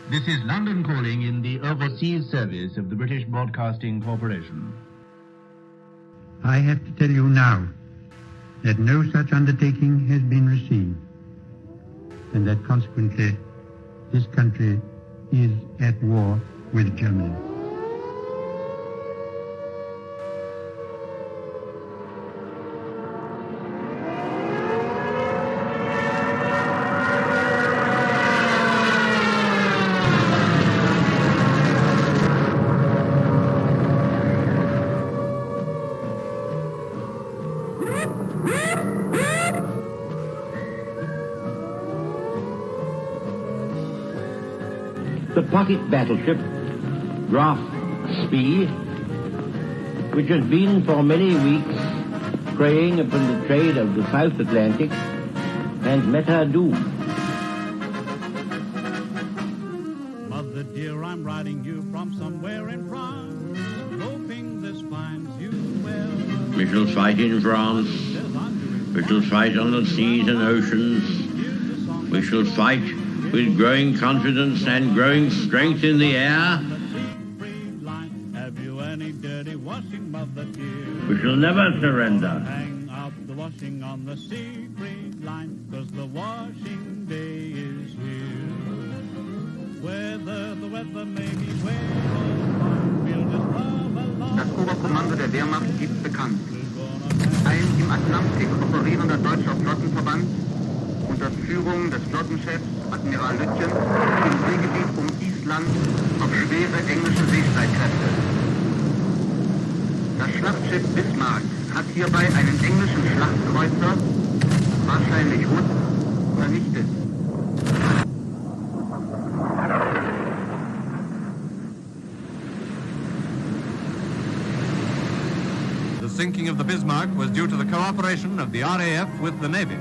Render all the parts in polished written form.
This is London calling in the overseas service of the British Broadcasting Corporation. I have to tell you now that no such undertaking has been received, and that consequently this country is at war with Germany. The pocket battleship, Graf Spee, which has been for many weeks preying upon the trade of the South Atlantic, and met her doom. Mother dear, I'm writing you from somewhere in France, hoping this finds you well. We shall fight in France. We shall fight on the seas and oceans. We shall fight with growing confidence and growing strength in the air. Have you any dirty washing, mother dear? We shall never surrender. Hang up the washing on the sea green line, 'cause the washing day is here. Whether the weather may be wet or fine, we'll just love along. Das Oberkommando der Wehrmacht gibt bekannt. Ein im Atlantik operierender deutscher Flottenverband unter Führung des Flottenchefs Admiral Lütjen im Seegebiet um Island auf schwere englische Seestreitkräfte. Das Schlachtschiff Bismarck hat hierbei einen englischen Schlachtkreuzer, wahrscheinlich Hood, vernichtet. The sinking of the Bismarck was due to the cooperation of the RAF with the Navy.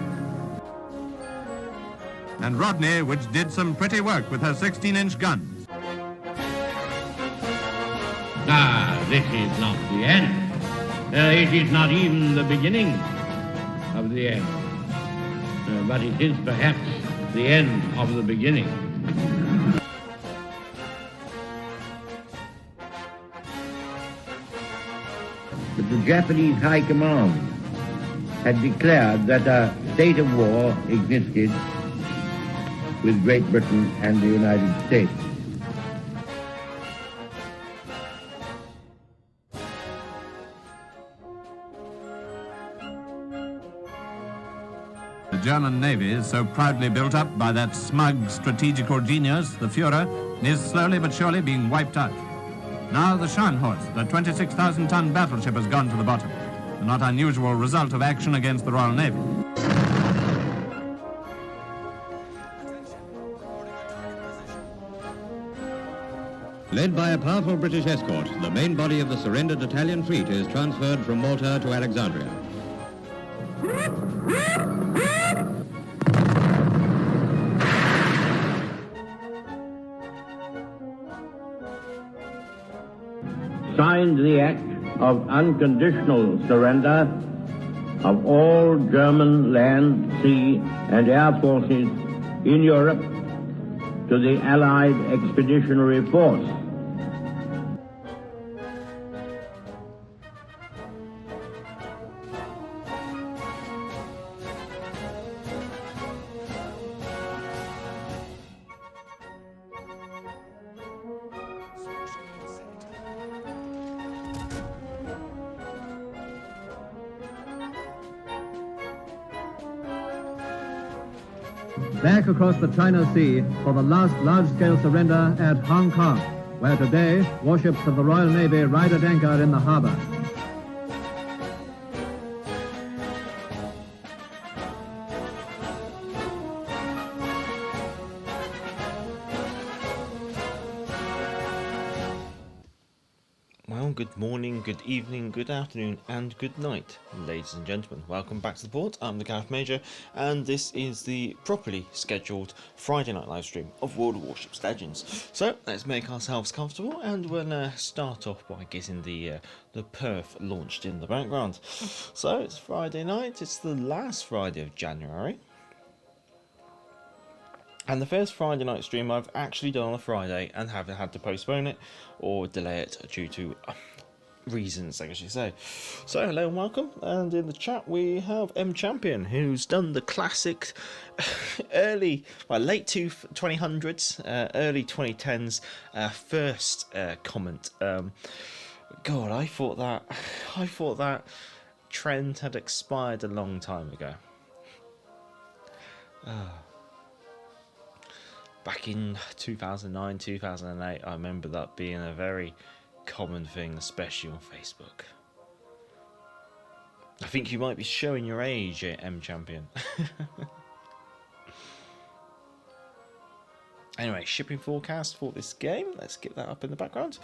And Rodney, which did some pretty work with her 16-inch guns. This is not the end. It is not even the beginning of the end. But it is perhaps the end of the beginning. But the Japanese High Command had declared that a state of war existed with Great Britain and the United States. The German Navy, so proudly built up by that smug strategical genius, the Führer, is slowly but surely being wiped out. Now the Scharnhorst, the 26,000-ton battleship, has gone to the bottom, a not unusual result of action against the Royal Navy. Led by a powerful British escort, the main body of the surrendered Italian fleet is transferred from Malta to Alexandria. Signed the act of unconditional surrender of all German land, sea, and air forces in Europe to the Allied Expeditionary Force. Back across the China Sea for the last large-scale surrender at Hong Kong, where today warships of the Royal Navy ride at anchor in the harbor. Well, good morning, good evening, good afternoon, and good night, ladies and gentlemen. Welcome back to the port. I'm the Caliph Major, and this is the properly scheduled Friday night live stream of World of Warships Legends. So let's make ourselves comfortable, and we'll start off by getting the Perth launched in the background. So it's Friday night. It's the last Friday of January. And the first Friday night stream I've actually done on a Friday and haven't had to postpone it or delay it due to reasons, I guess you say. So hello and welcome, and in the chat we have M Champion, who's done the classic late 2000s, early 2010s first comment. God, I thought that trend had expired a long time ago. Back in 2009, 2008, I remember that being a very common thing, especially on Facebook. I think you might be showing your age, M Champion. Anyway, shipping forecast for this game. Let's get that up in the background.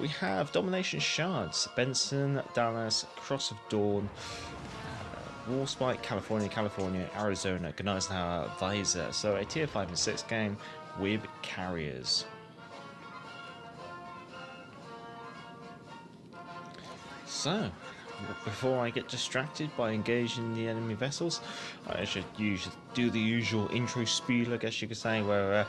We have Domination Shards, Benson, Dallas, Cross of Dawn, Warspite, California, Arizona, Gneisenhower, Visor. So a tier 5 and 6 game with carriers. So, before I get distracted by engaging the enemy vessels, I should do the usual intro spiel, I guess you could say, where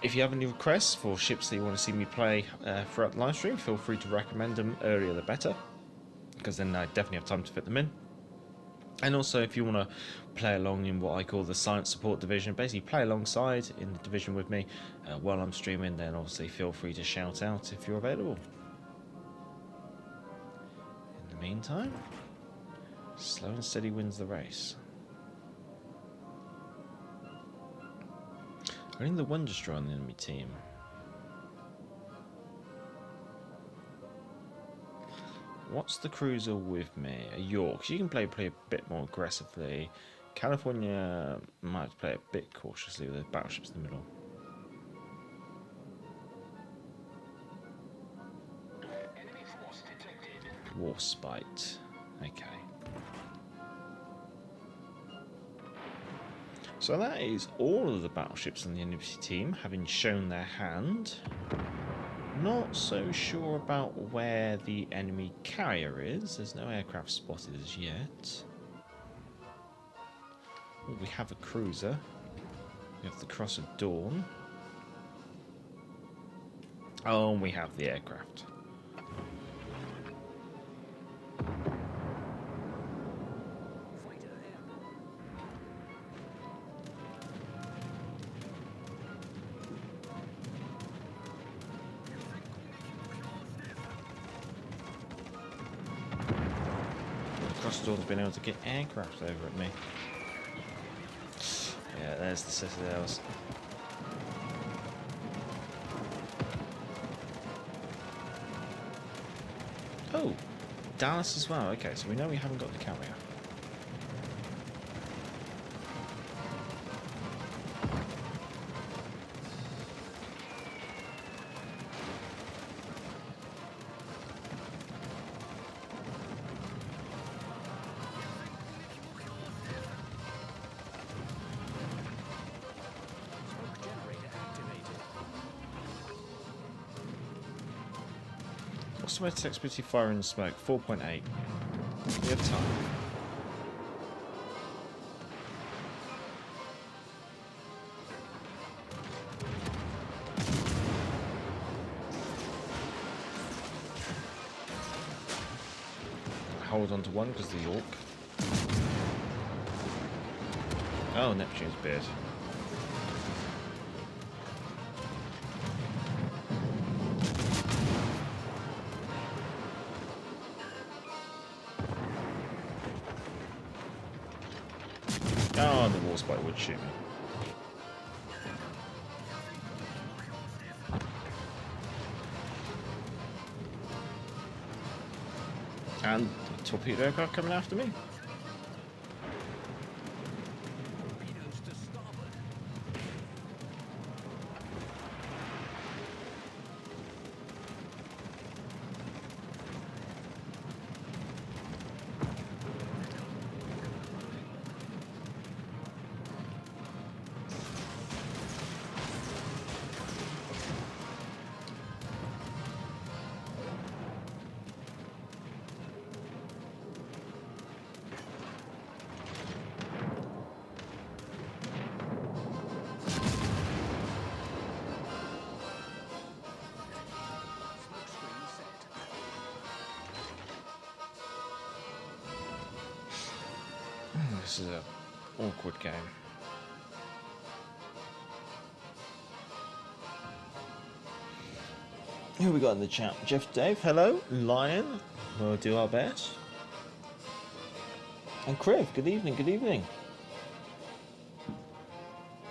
if you have any requests for ships that you want to see me play throughout the live stream, feel free to recommend them, earlier the better, because then I definitely have time to fit them in. And also, if you want to play along in what I call the Science Support Division, basically play alongside in the division with me while I'm streaming, then obviously feel free to shout out if you're available. In the meantime, slow and steady wins the race. Only the one destroyer on the enemy team. What's the cruiser with me? A York. You can play a bit more aggressively. California might play a bit cautiously with the battleships in the middle. Enemy force detected. Warspite. Okay. So that is all of the battleships on the enemy team having shown their hand. Not so sure about where the enemy carrier is. There's no aircraft spotted as yet. Oh, we have a cruiser. We have the Cross of Dawn. Oh, and we have the aircraft. Crossdor's been able to get aircraft over at me. Yeah, there's the citadels. Oh, Dallas as well. Okay, so we know we haven't got the carrier. What's the most expected fire and smoke? 4.8. We have time. Hold on to one because the York. Oh, Neptune's beard. Oh, the Warspite would shoot me. And the torpedo aircraft coming after me. this is a awkward game. Who we got in the chat? Jeff Dave, hello. Lion, we'll do our best. And Criv, good evening, good evening.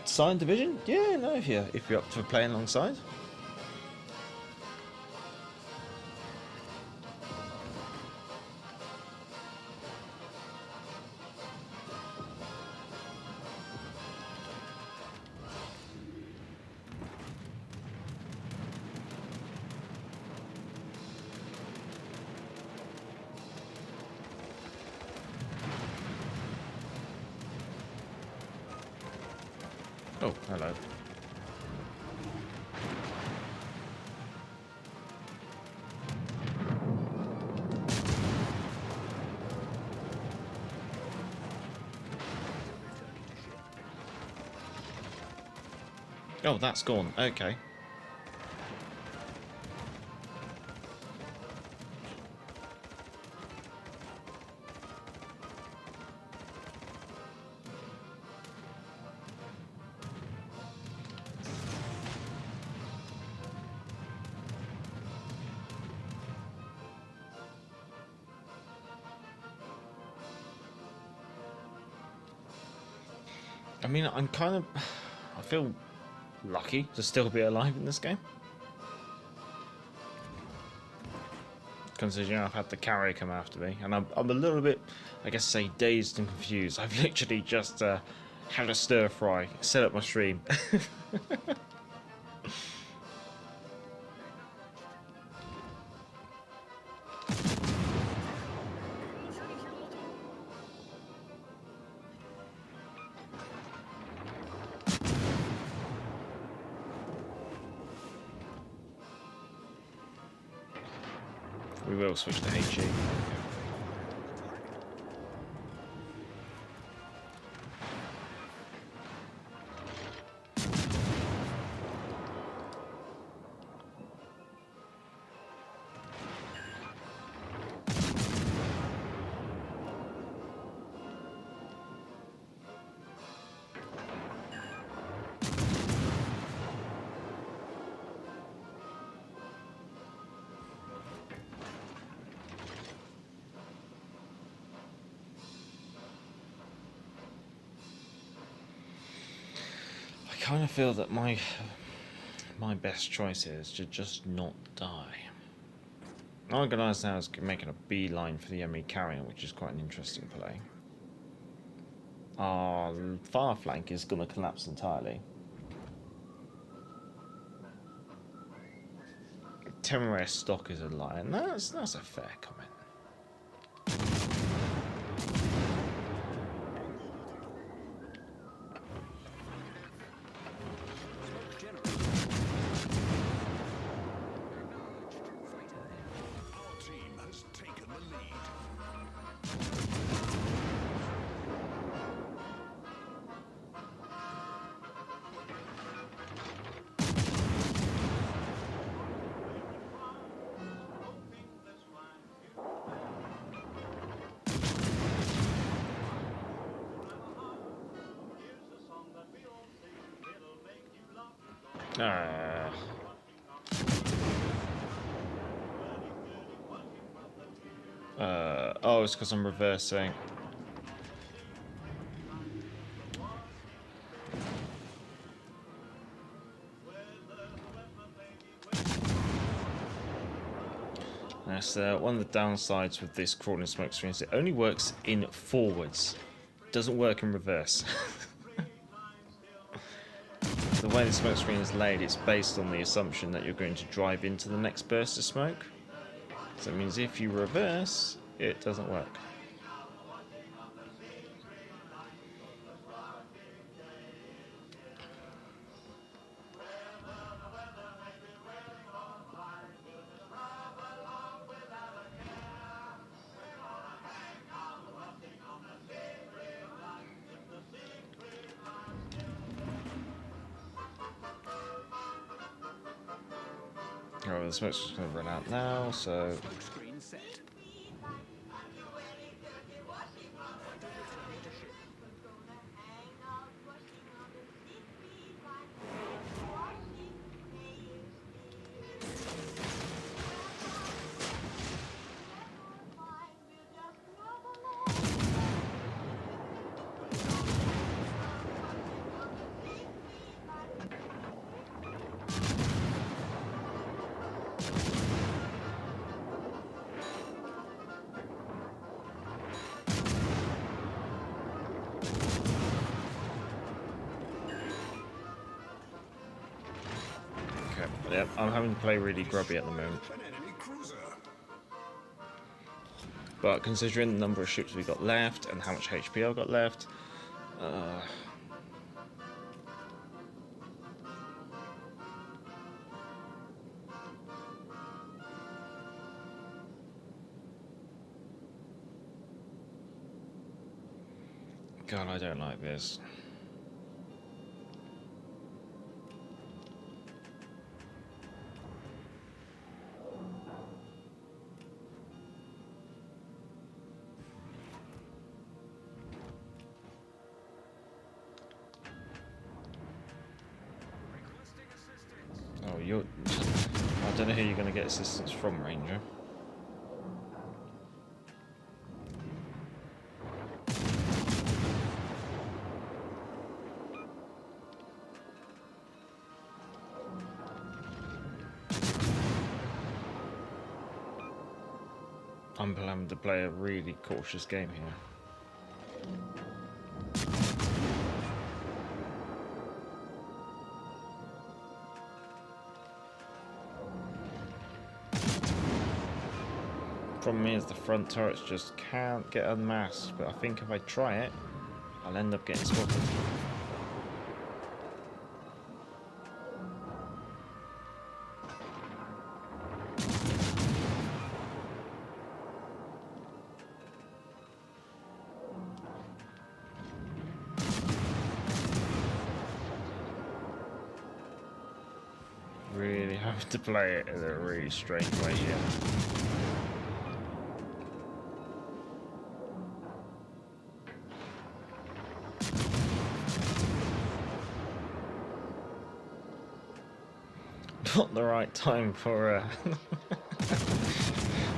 Signed division? Yeah, no, if you're up for playing alongside. Oh, hello. Oh, that's gone. Okay. I mean, I feel lucky to still be alive in this game. Considering I've had the carry come after me, and I'm a little bit, I guess, say dazed and confused. I've literally just had a stir fry, set up my stream. We will switch to HE. I kind of feel that my best choice is to just not die. Organised now is making a beeline for the enemy carrier, which is quite an interesting play. Our far flank is going to collapse entirely. Temeraire stock is a lion. That's a fair comment. Oh, it's because I'm reversing. That's one of the downsides with this crawling smoke screen is it only works in forwards. It doesn't work in reverse. The way the smoke screen is laid, it's based on the assumption that you're going to drive into the next burst of smoke. So it means if you reverse, it doesn't work. Oh, the smoke's going to run out now, so... Okay, yep, I'm having to play really grubby at the moment. But considering the number of ships we got left and how much HP I've got left, God, I don't like this. Oh, you're... I don't know who you're going to get assistance from, Ranger. I'm planning to play a really cautious game here. Problem is the front turrets just can't get unmasked, but I think if I try it, I'll end up getting spotted. Really have to play it in a really strange way here. Not the right time for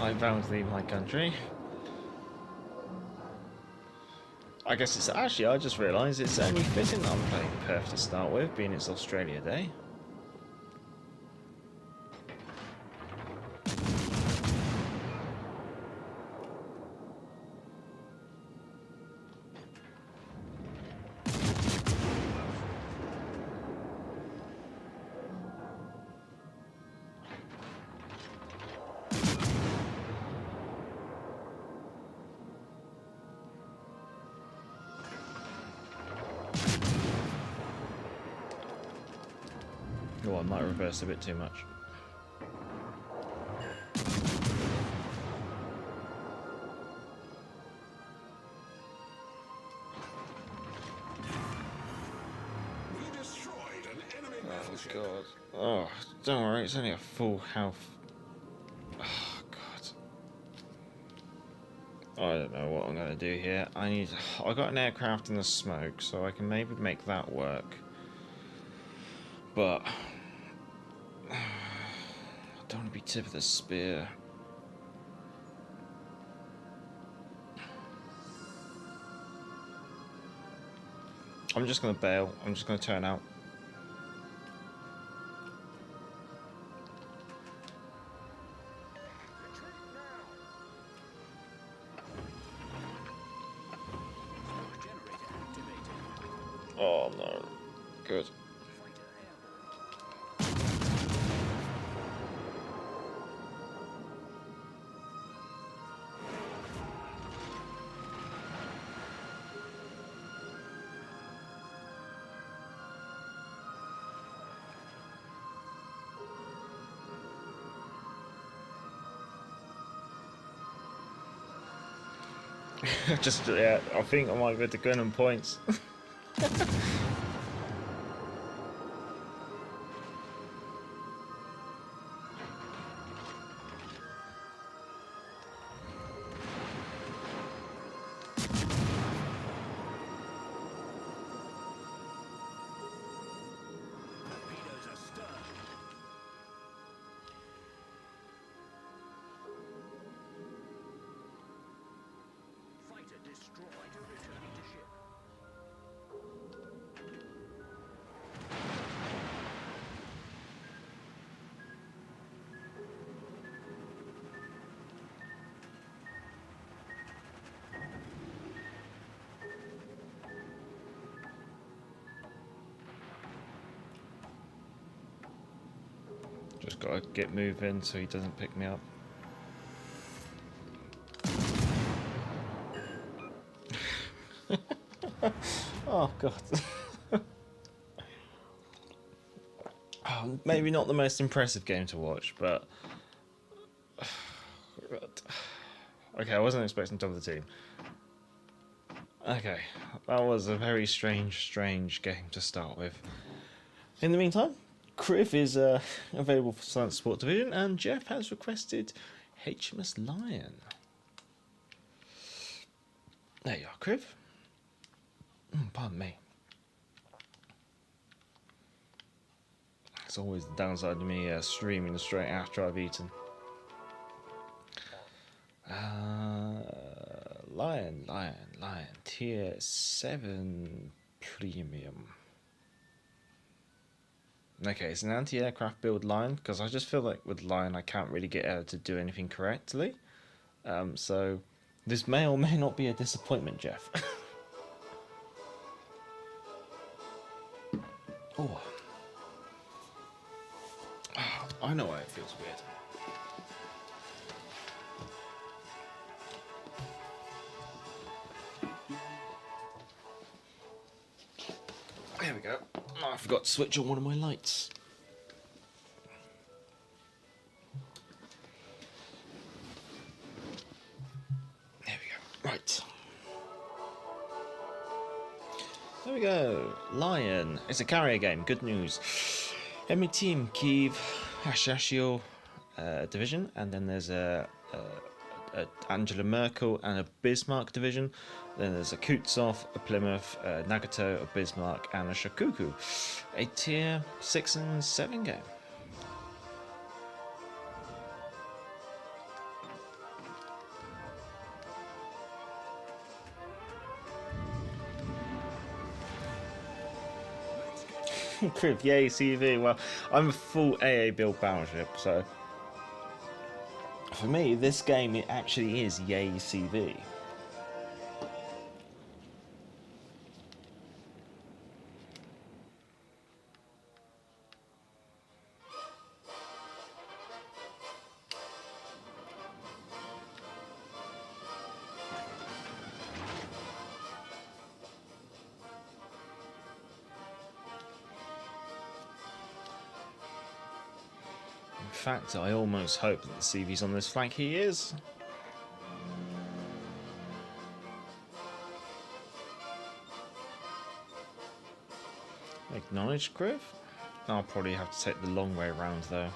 I'm bound to leave my country. I guess it's actually, I just realised it's only fitting that I'm playing Perth to start with, being it's Australia Day. Oh, I might reverse a bit too much. We destroyed an enemy battleship. God. Oh, don't worry, it's only a full health. Oh, God. I don't know what I'm going to do here. I got an aircraft in the smoke, so I can maybe make that work. But I don't want to be tip of the spear. I'm just going to bail. I'm just going to turn out. Oh no. Good. Just, yeah, I think I might be able to gun on points. Gotta get moving so he doesn't pick me up. Oh god. Oh, maybe not the most impressive game to watch, but okay, I wasn't expecting top of the team. Okay, that was a very strange game to start with. In the meantime, Kriv is available for Science Support Division, and Jeff has requested HMS Lion. There you are, Kriv. Pardon me. It's always the downside to me streaming straight after I've eaten. Lion, tier 7 premium. Okay, it's an anti-aircraft build Lion, because I just feel like with Lion I can't really get her to do anything correctly. So this may or may not be a disappointment, Jeff. Oh. I know why it feels weird. There we go. Oh, I forgot to switch on one of my lights. There we go. Right. There we go. Lion. It's a carrier game. Good news. Enemy team Kiev, Ashashio division, and then there's a Angela Merkel and a Bismarck division. Then there's a Kutsov, a Plymouth, a Nagato, a Bismarck, and a Shikoku. A tier 6 and 7 game. Kriv, yay CV. Well, I'm a full AA build battleship, so for me, this game it actually is yay CV. In fact, I almost hope that the CV's on this flank. He is. Acknowledge, Kriv? I'll probably have to take the long way around though.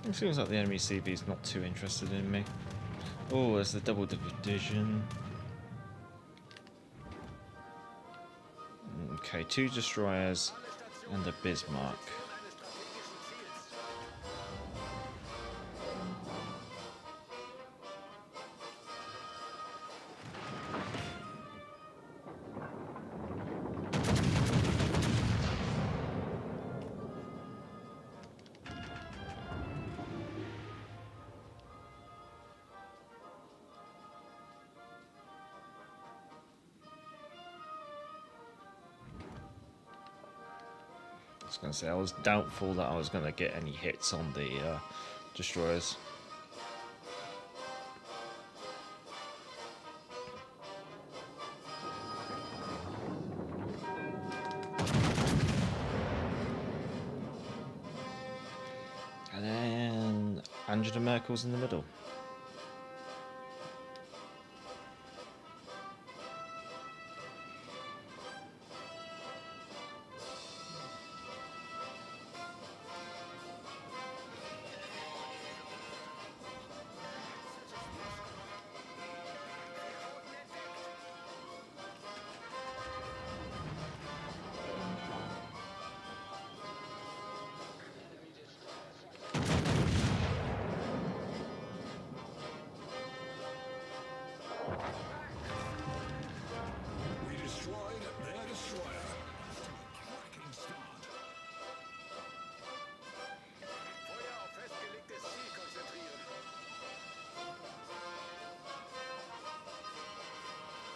It seems like the enemy CV is not too interested in me. Oh, there's the double division. Okay, 2 destroyers and a Bismarck. I was going to say, I was doubtful that I was going to get any hits on the destroyers. And then Angela Merkel's in the middle.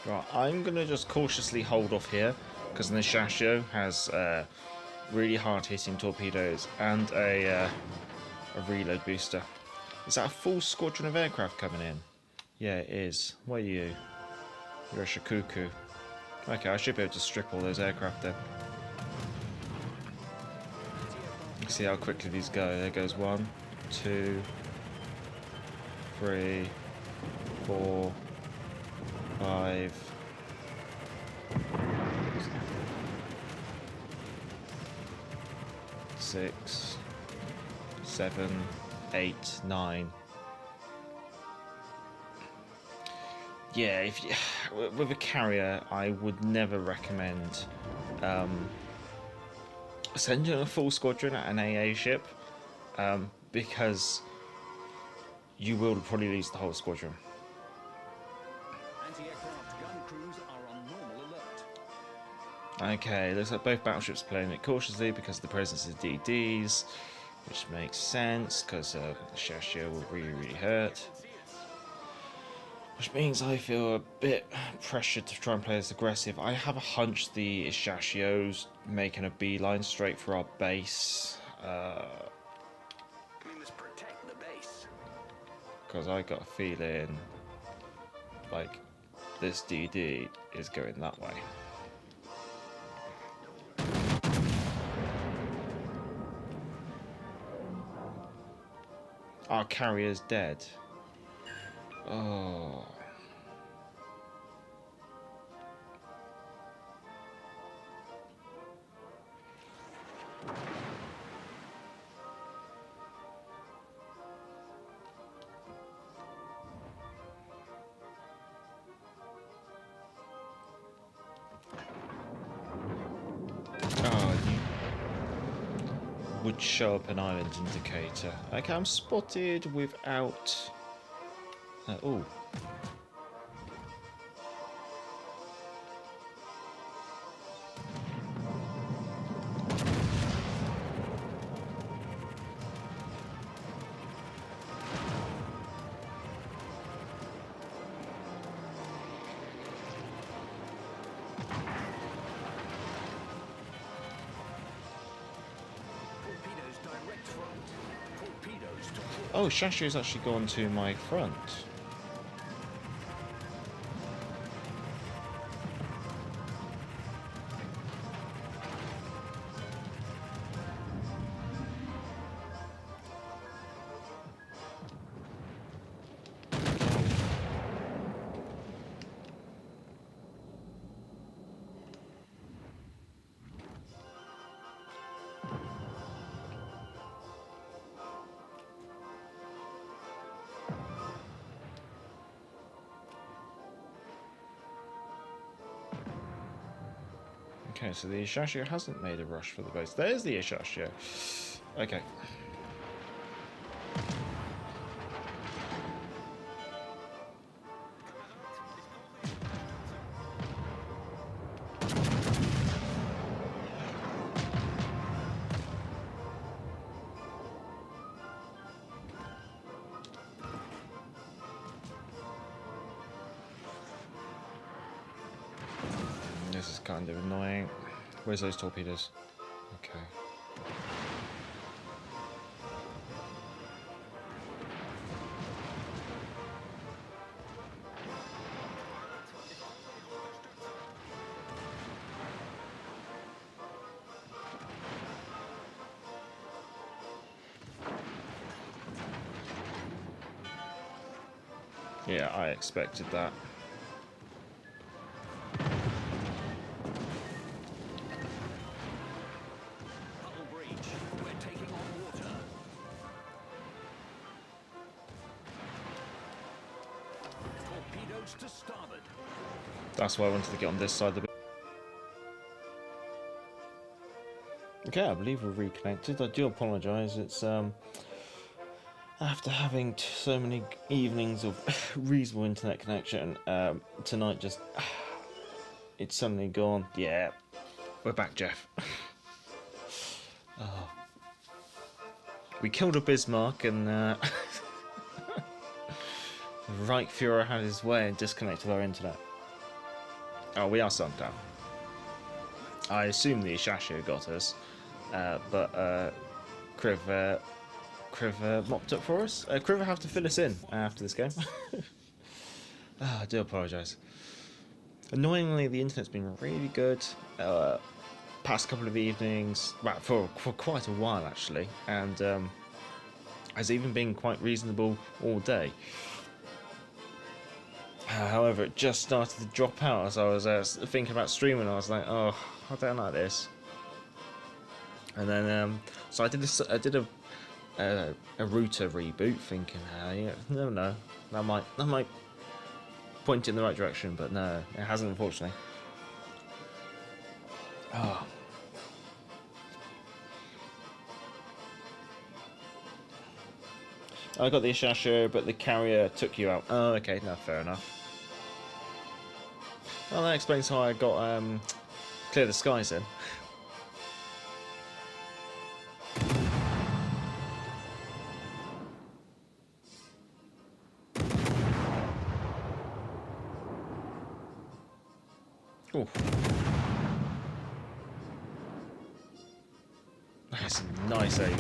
Right, I'm going to just cautiously hold off here, because the Shashio has really hard-hitting torpedoes and a reload booster. Is that a full squadron of aircraft coming in? Yeah, it is. What are you? You're a Shikuku. Okay, I should be able to strip all those aircraft then. Let's see how quickly these go. There goes 1, 2, 3, 4, 5. 6, 7, 8, 9. Yeah, if you, with a carrier, I would never recommend sending a full squadron at an AA ship, because you will probably lose the whole squadron. Anti-aircraft gun crews are on normal alert. Okay, looks like both battleships are playing it cautiously because of the presence of DDs, which makes sense because the Shashio will really hurt. Which means I feel a bit pressured to try and play as aggressive. I have a hunch the Shashio's making a beeline straight for our base. We must protect the base. Because I got a feeling like this DD is going that way. Our carrier's dead. Oh. Would show up an island indicator. Okay, I'm spotted without. Oh. Oh, Shashio's actually gone to my front. Okay, so the Ishashio hasn't made a rush for the base. There's the Ishashio. Okay. This is kind of annoying. Where's those torpedoes? Okay. Yeah, I expected that. That's why I wanted to get on this side of the. Okay, I believe we're reconnected. I do apologise. It's after having so many evenings of reasonable internet connection, tonight just it's suddenly gone. Yeah, we're back, Jeff. Oh. We killed a Bismarck and Reichsfuhrer had his way and disconnected our internet. Oh, we are sunk down. I assume the Ishasha got us, but Kriv mopped up for us. Kriv will have to fill us in after this game. Oh, I do apologise. Annoyingly, the internet's been really good past couple of evenings, well, for quite a while actually, and has even been quite reasonable all day. However, it just started to drop out as I was thinking about streaming. I was like, oh, I don't like this. And then, so I did a router reboot, thinking, yeah, no, that might point in the right direction, but no, it hasn't, unfortunately. Oh. I got the Ishasha, but the carrier took you out. Oh, okay, no, fair enough. Well, that explains how I got Clear the Skies in. Ooh. That's a nice aim.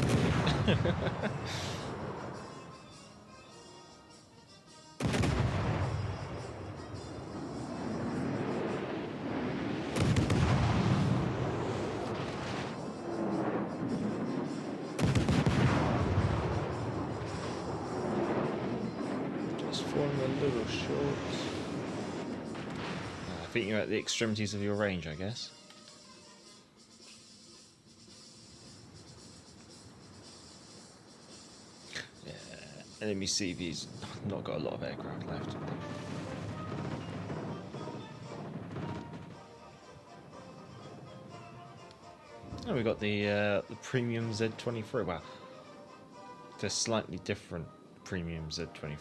Just falling a little short. I think you're at the extremities of your range, I guess. Yeah, enemy CV's not got a lot of aircraft left. And we got the premium Z23. Well, the slightly different premium Z23.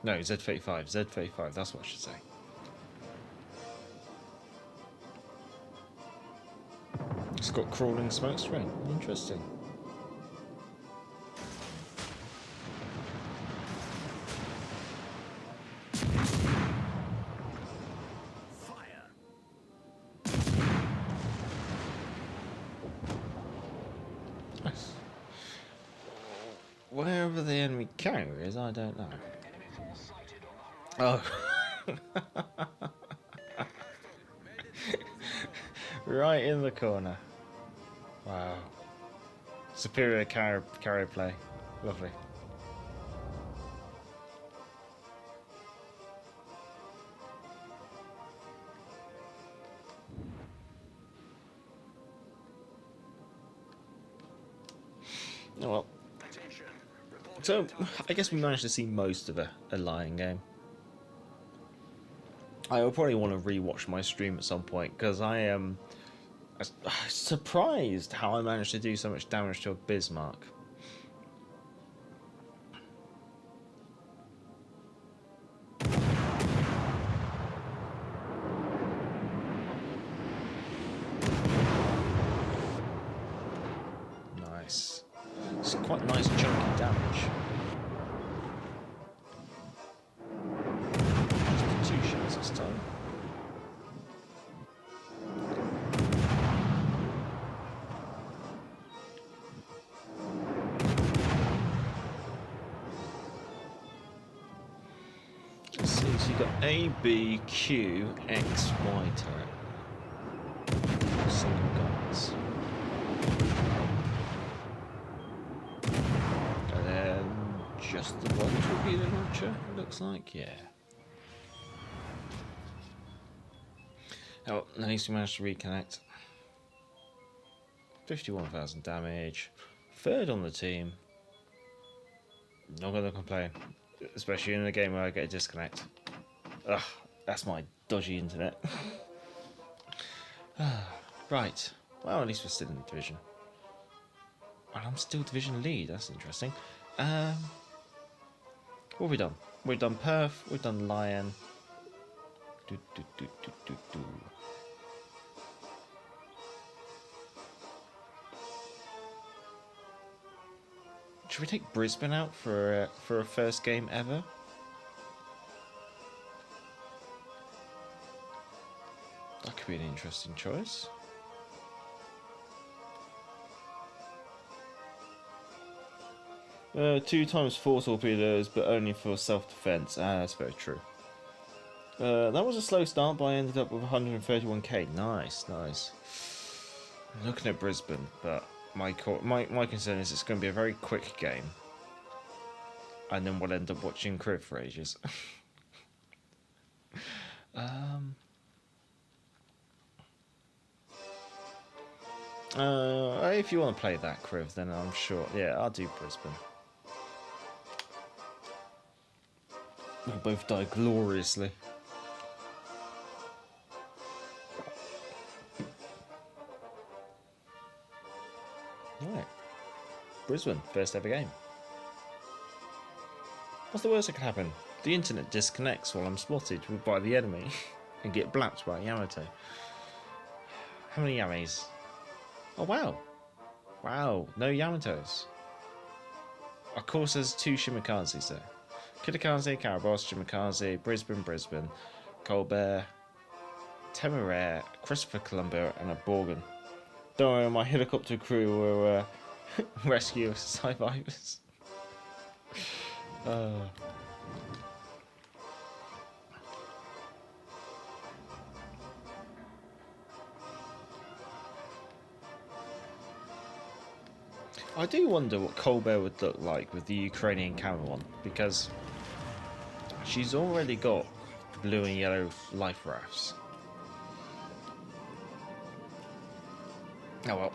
No, Z35. Z35. That's what I should say. It's got crawling smoke screen. Interesting. Nice. Wherever the enemy carrier is, I don't know. Oh. Right in the corner. Wow. Superior carrier play. Lovely. Oh well. So, I guess we managed to see most of a Lion game. I will probably want to re-watch my stream at some point, because I am surprised how I managed to do so much damage to a Bismarck. Nice. It's quite nice chunky damage. Just 2 shots this time. Since you got A, B, Q, X, Y turret. Single guns. And then just the one torpedo launcher, it looks like, yeah. Oh, at least we managed to reconnect. 51,000 damage. 3rd on the team. Not gonna complain. Especially in a game where I get a disconnect. Ugh, that's my dodgy internet. Right. Well, at least we're still in the division. Well, I'm still division lead. That's interesting. What have we done? We've done Perth. We've done Lion. Should we take Brisbane out for a first game ever? could be an interesting choice. Two times 4 torpedoes, but only for self-defense. That's very true. That was a slow start, but I ended up with 131k. Nice, nice. I'm looking at Brisbane, but my concern is it's going to be a very quick game, and then we'll end up watching Crib for ages. If you want to play that, Crib, then I'm sure. Yeah, I'll do Brisbane. We'll both die gloriously. Right. Brisbane, first ever game. What's the worst that could happen? The internet disconnects while I'm spotted by the enemy and get blapped by Yamato. How many Yamis? Oh wow. Wow, no Yamatos. Of course there's 2 Shimikazes there. Kitakaze, Karabos, Shimikaze, Brisbane, Colbert, Temeraire, Christopher Colombo, and a Borgen. Don't worry, my helicopter crew will rescue survivors. I do wonder what Colbert would look like with the Ukrainian camera on, because she's already got blue and yellow life rafts. Oh well.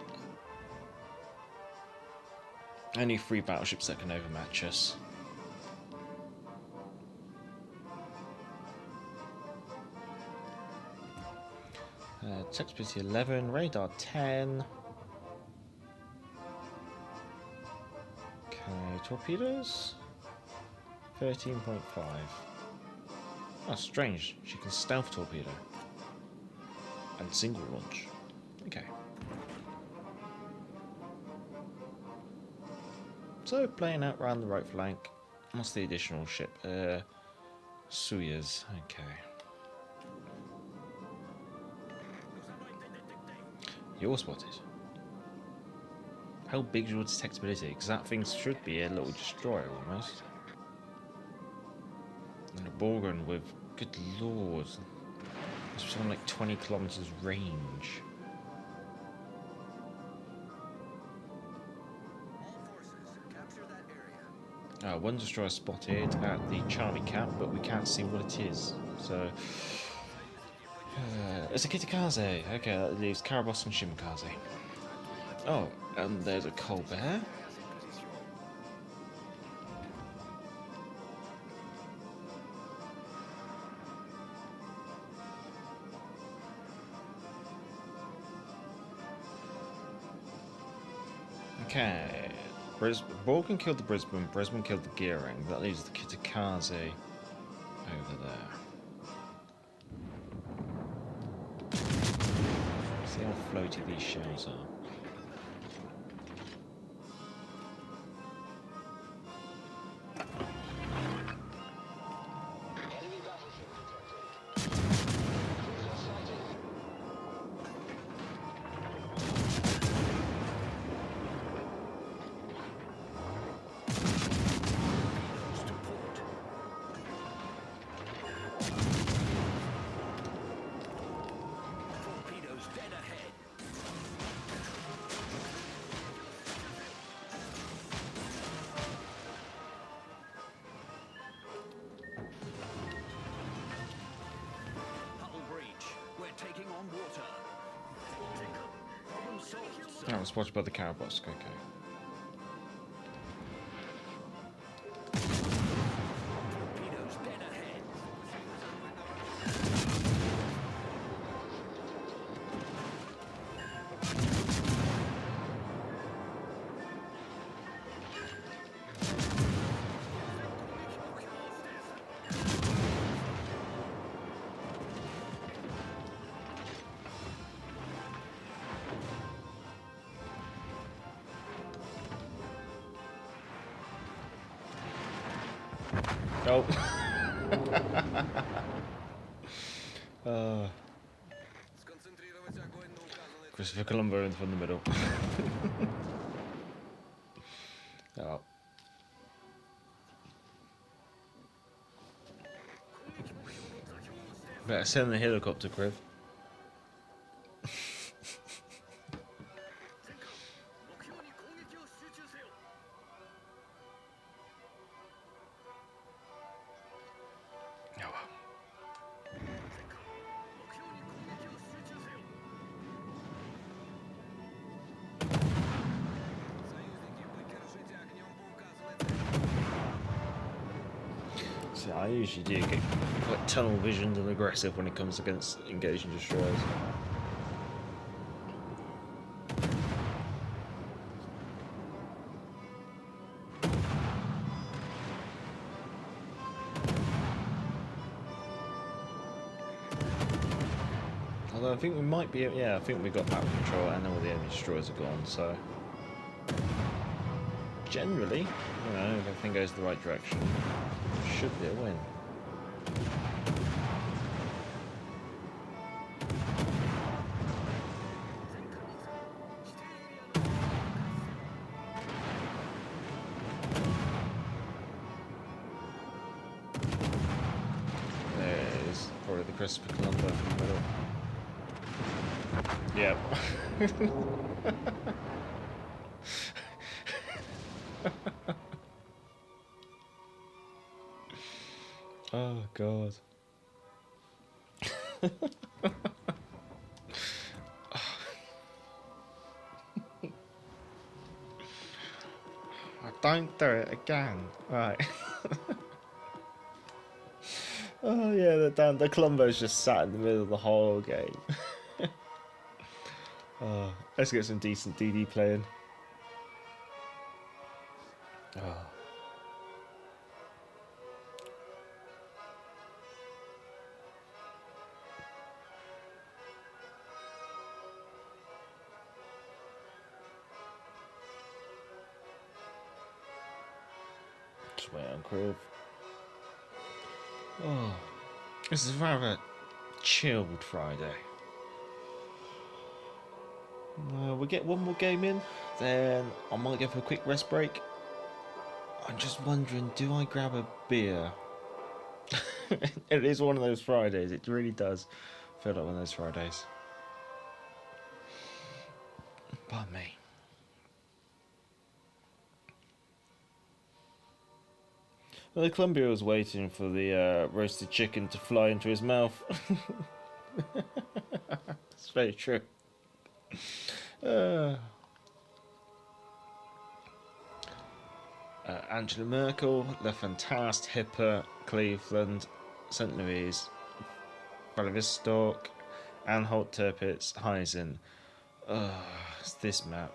Only 3 battleships that can overmatch us. Textbility 11, radar 10. Okay, torpedoes 13.5. Oh, strange. She can stealth torpedo and single launch. Okay. So playing out round the right flank. What's the additional ship? Suyas. Okay. You're spotted. How big is your detectability? Because that thing should be a little destroyer almost. And a Borgen with, good lord, it's something like 20 kilometers range. One destroyer spotted at the Charlie Cap, but we can't see what it is. So it's a Kitakaze. Okay, that leaves Karabos and Shimikaze. Oh, and there's a Colbert. Okay. Borgen killed the Brisbane killed the Gearing. That leaves the Kitakaze over there. See how floaty these shells are. Oh, it's spotted by the Karabos, okay. Oh. Christopher Colombo from the middle. Oh. Better send the helicopter, Criv. I usually do get quite tunnel visioned and aggressive when it comes against engaging destroyers. Although I think we might be, yeah, I think we got map control and all the enemy destroyers are gone, so generally, you know, if everything goes the right direction, should be a win. There's probably the Christopher Colombo in the middle. Yep. Oh god. Don't do it again. Right. Oh yeah, the Columbo's just sat in the middle of the whole game. Oh, let's get some decent DD playing. Oh. Just wait on Crib. Oh, this is a rather chilled Friday. We'll get one more game in, then I might go for a quick rest break. I'm just wondering, do I grab a beer? It is one of those Fridays, it really does feel like one of those Fridays. Pardon me. Well, the Columbia was waiting for the roasted chicken to fly into his mouth. It's very true. Angela Merkel, Le Fantastic, Hipper, Cleveland, St. Louis, Vladivostok, Anhalt, Tirpitz, Heisen. It's this map.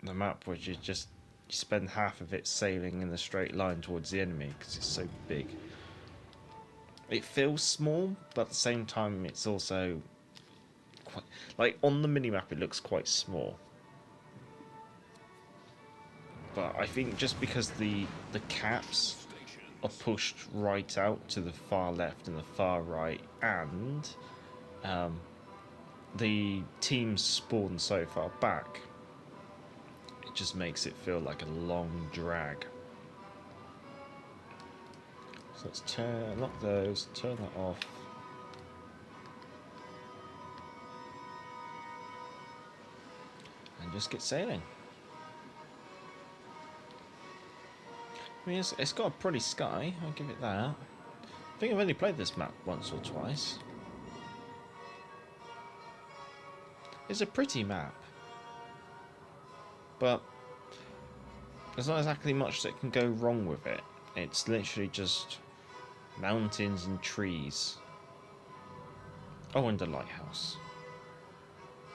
The map which is just, you spend half of it sailing in a straight line towards the enemy because it's so big. It feels small, but at the same time it's also quite, like on the minimap it looks quite small. But I think just because the caps are pushed right out to the far left and the far right, and the teams spawn so far back, it just makes it feel like a long drag. So let's lock those, turn that off. And just get sailing. I mean, it's got a pretty sky, I'll give it that. I think I've only played this map once or twice. It's a pretty map. But there's not exactly much that can go wrong with it. It's literally just mountains and trees. Oh, and a lighthouse.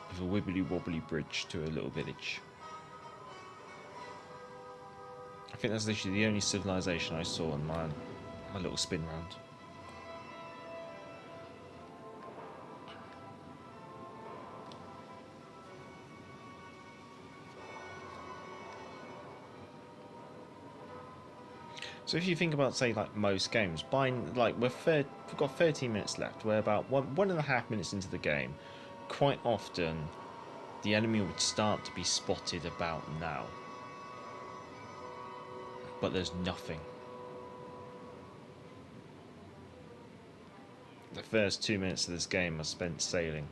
With a wibbly wobbly bridge to a little village. I think that's literally the only civilization I saw on my little spin round. So if you think about, say, like most games, we've got 13 minutes left. We're about one and a half minutes into the game. quite often the enemy would start to be spotted about now, but there's nothing. The first 2 minutes of this game I spent sailing.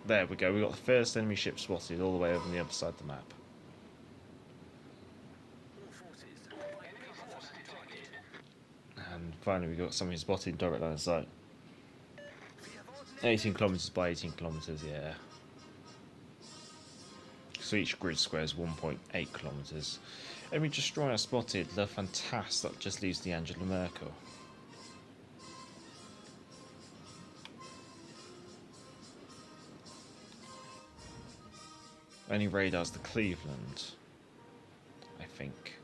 There we go, we got the first enemy ship spotted all the way over on the other side of the map. And finally we got something spotted in direct line of sight. 18 kilometers by 18 kilometers, yeah. So each grid square is 1.8 kilometers. Enemy destroyer spotted, the Fantastic, that just leaves the Angela Merkel. Only radar's the Cleveland, I think.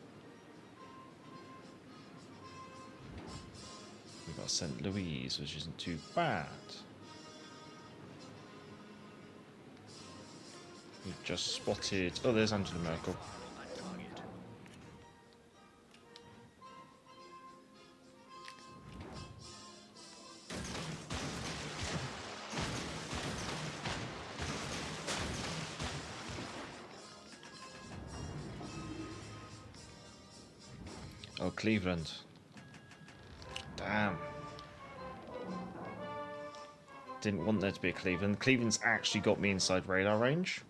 We've got St. Louis, which isn't too bad. We've just spotted... Oh, there's Angela Merkel. Oh, Cleveland. Damn. Didn't want there to be a Cleveland. Cleveland's actually got me inside radar range.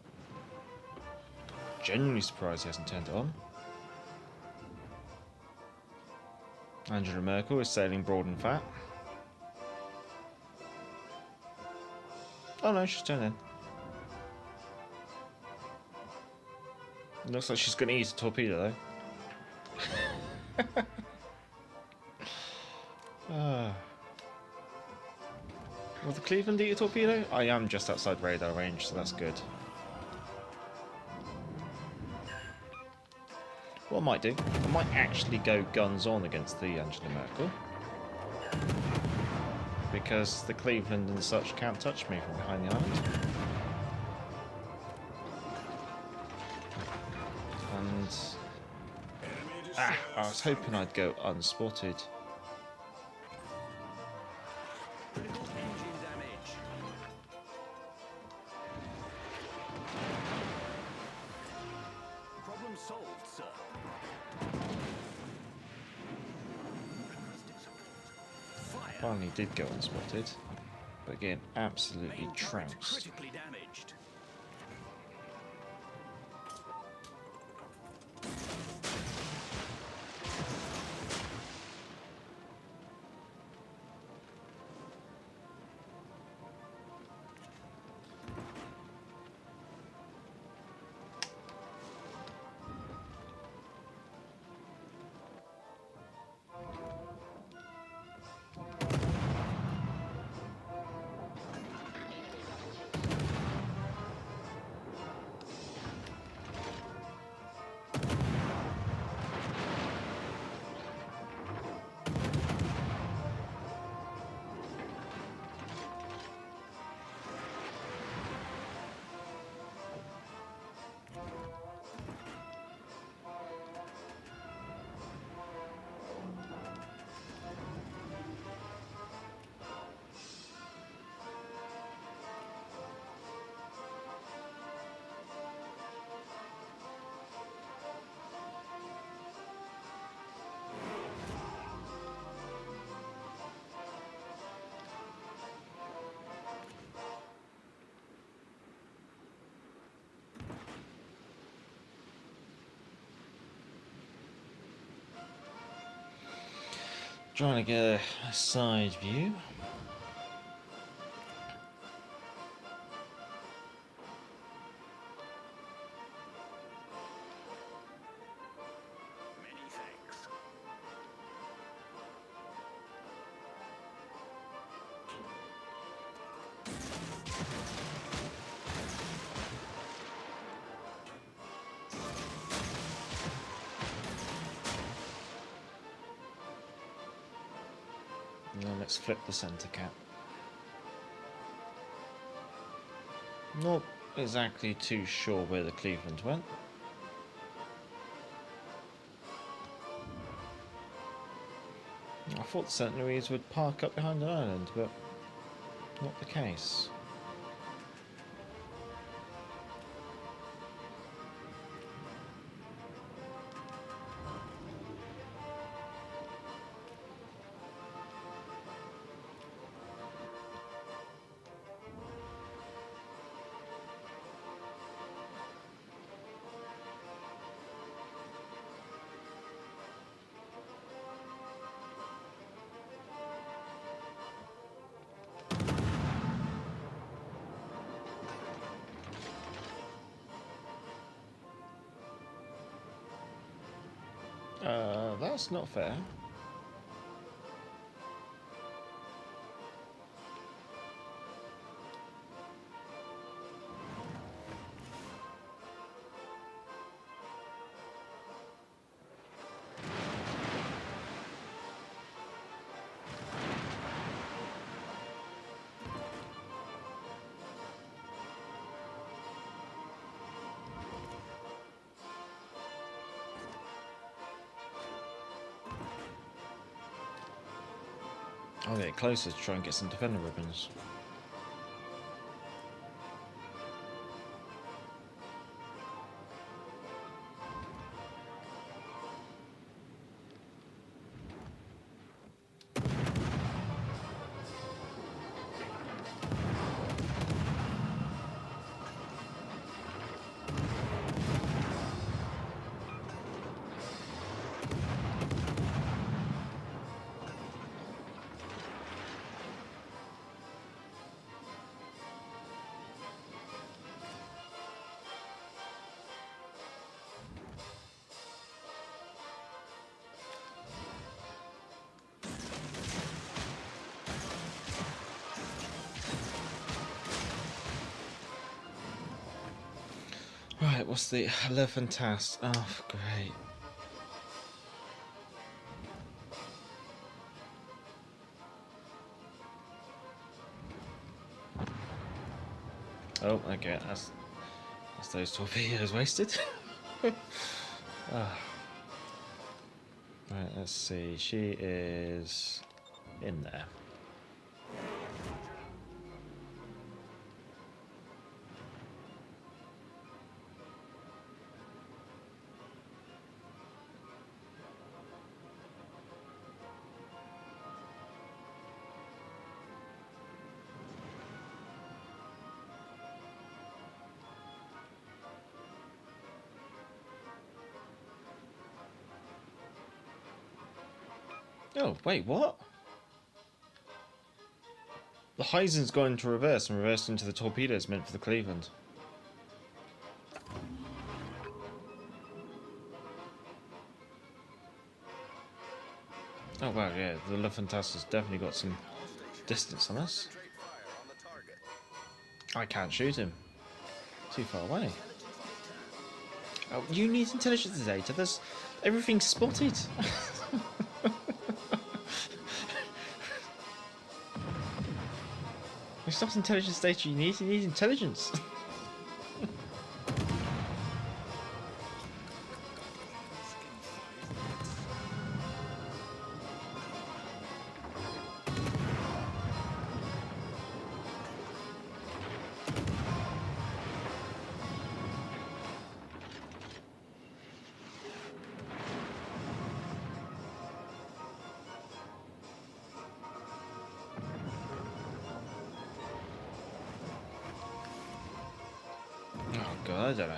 Genuinely surprised he hasn't turned it on. Angela Merkel is sailing broad and fat. Oh no, she's turned in. It looks like she's going to use a torpedo though. Will the Cleveland eat a torpedo? I am just outside radar range, so that's good. What I might do, I might actually go guns on against the Angela Merkel. Because the Cleveland and such can't touch me from behind the island. And... I was hoping I'd go unspotted. Finally did go unspotted, but again, absolutely trounced. Trying to get a side view. Now let's flip the centre cap. Not exactly too sure where the Cleveland went. I thought the St. Louis would park up behind an island, but not the case. That's not fair. I'll get closer to try and get some defender ribbons. Right, what's the elephant task? Oh, great. Oh, okay, that's those torpedoes wasted. Ah. Right, let's see. She is in there. Oh, wait, what? The Heisen's gone into reverse and reversed into the torpedoes meant for the Cleveland. Oh wow, yeah, the Lufthansa has definitely got some distance on us. I can't shoot him. Too far away. Oh, you need intelligence data. There's everything's spotted. It's not intelligence data you need intelligence. Oh god, I don't know.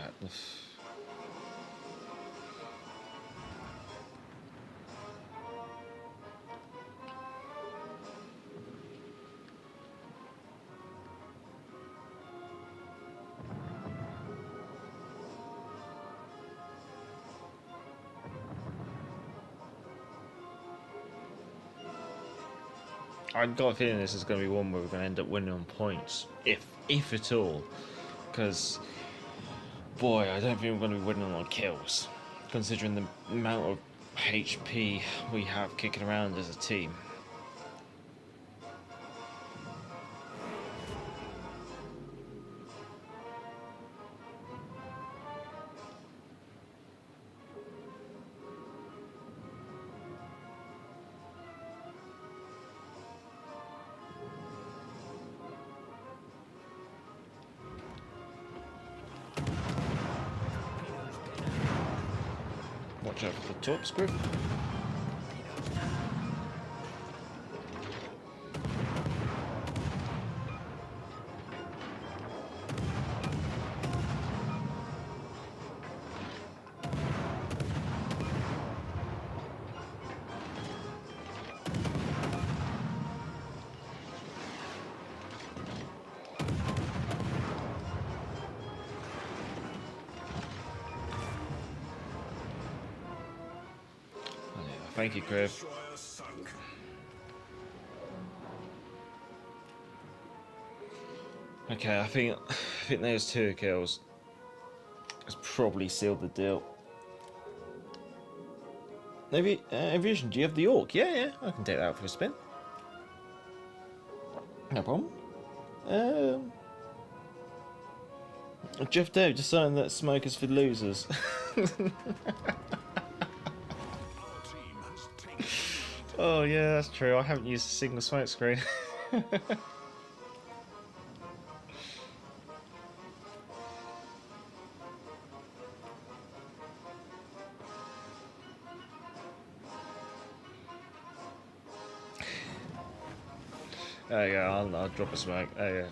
I've got a feeling this is going to be one where we're going to end up winning on points, if at all, because boy, I don't think we're going to be winning on kills, considering the amount of HP we have kicking around as a team. Watch out for the top script. Thank you, Crib. Destroyer sunk. Okay, I think those 2 kills has probably sealed the deal. Maybe Aviation, do you have the Orc? Yeah, I can take that out for a spin. No problem. Jeff Dave deciding that smoke is for losers. Our team has taken. Oh yeah, that's true. I haven't used a single smoke screen. There you go, I'll drop a smoke. There you go.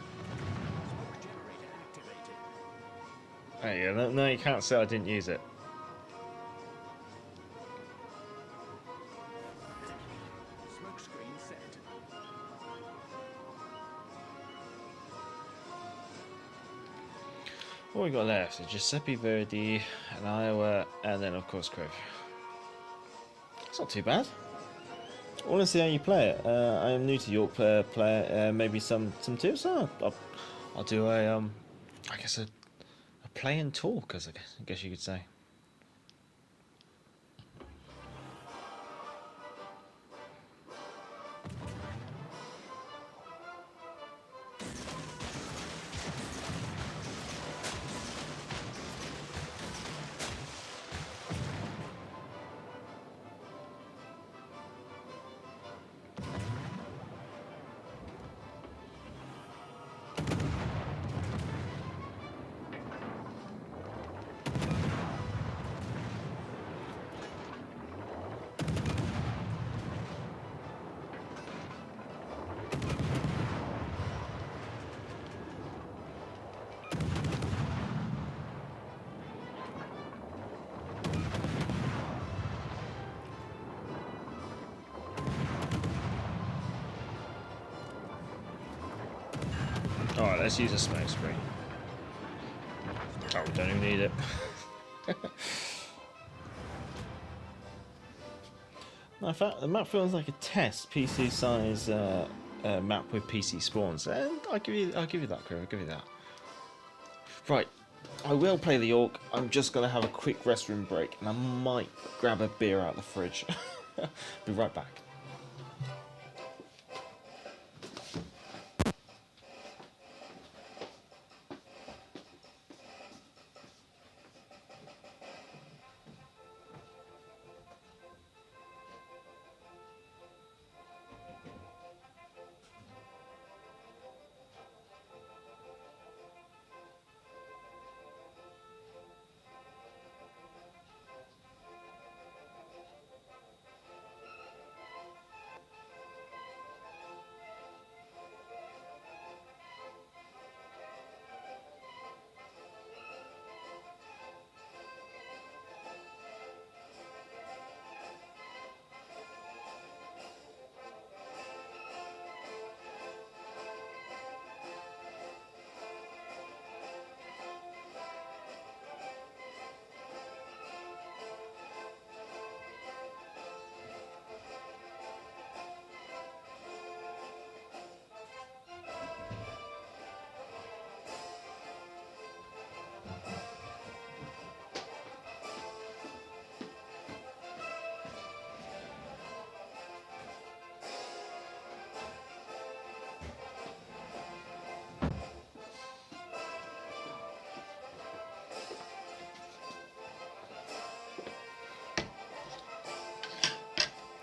There you go. No, you can't say I didn't use it. Smoke screen set. What we got left is Giuseppe Verdi and Iowa, and then of course Crib. It's not too bad. I want to see how you play it. I am new to York player. Maybe some tips. I'll do a I guess a play and talk, as I guess you could say. Alright, let's use a smoke screen. Oh, we don't even need it. No, in fact, the map feels like a test PC size map with PC spawns, and I'll give you that, crew. I'll give you that. Right, I will play the Orc. I'm just gonna have a quick restroom break, and I might grab a beer out of the fridge. Be right back.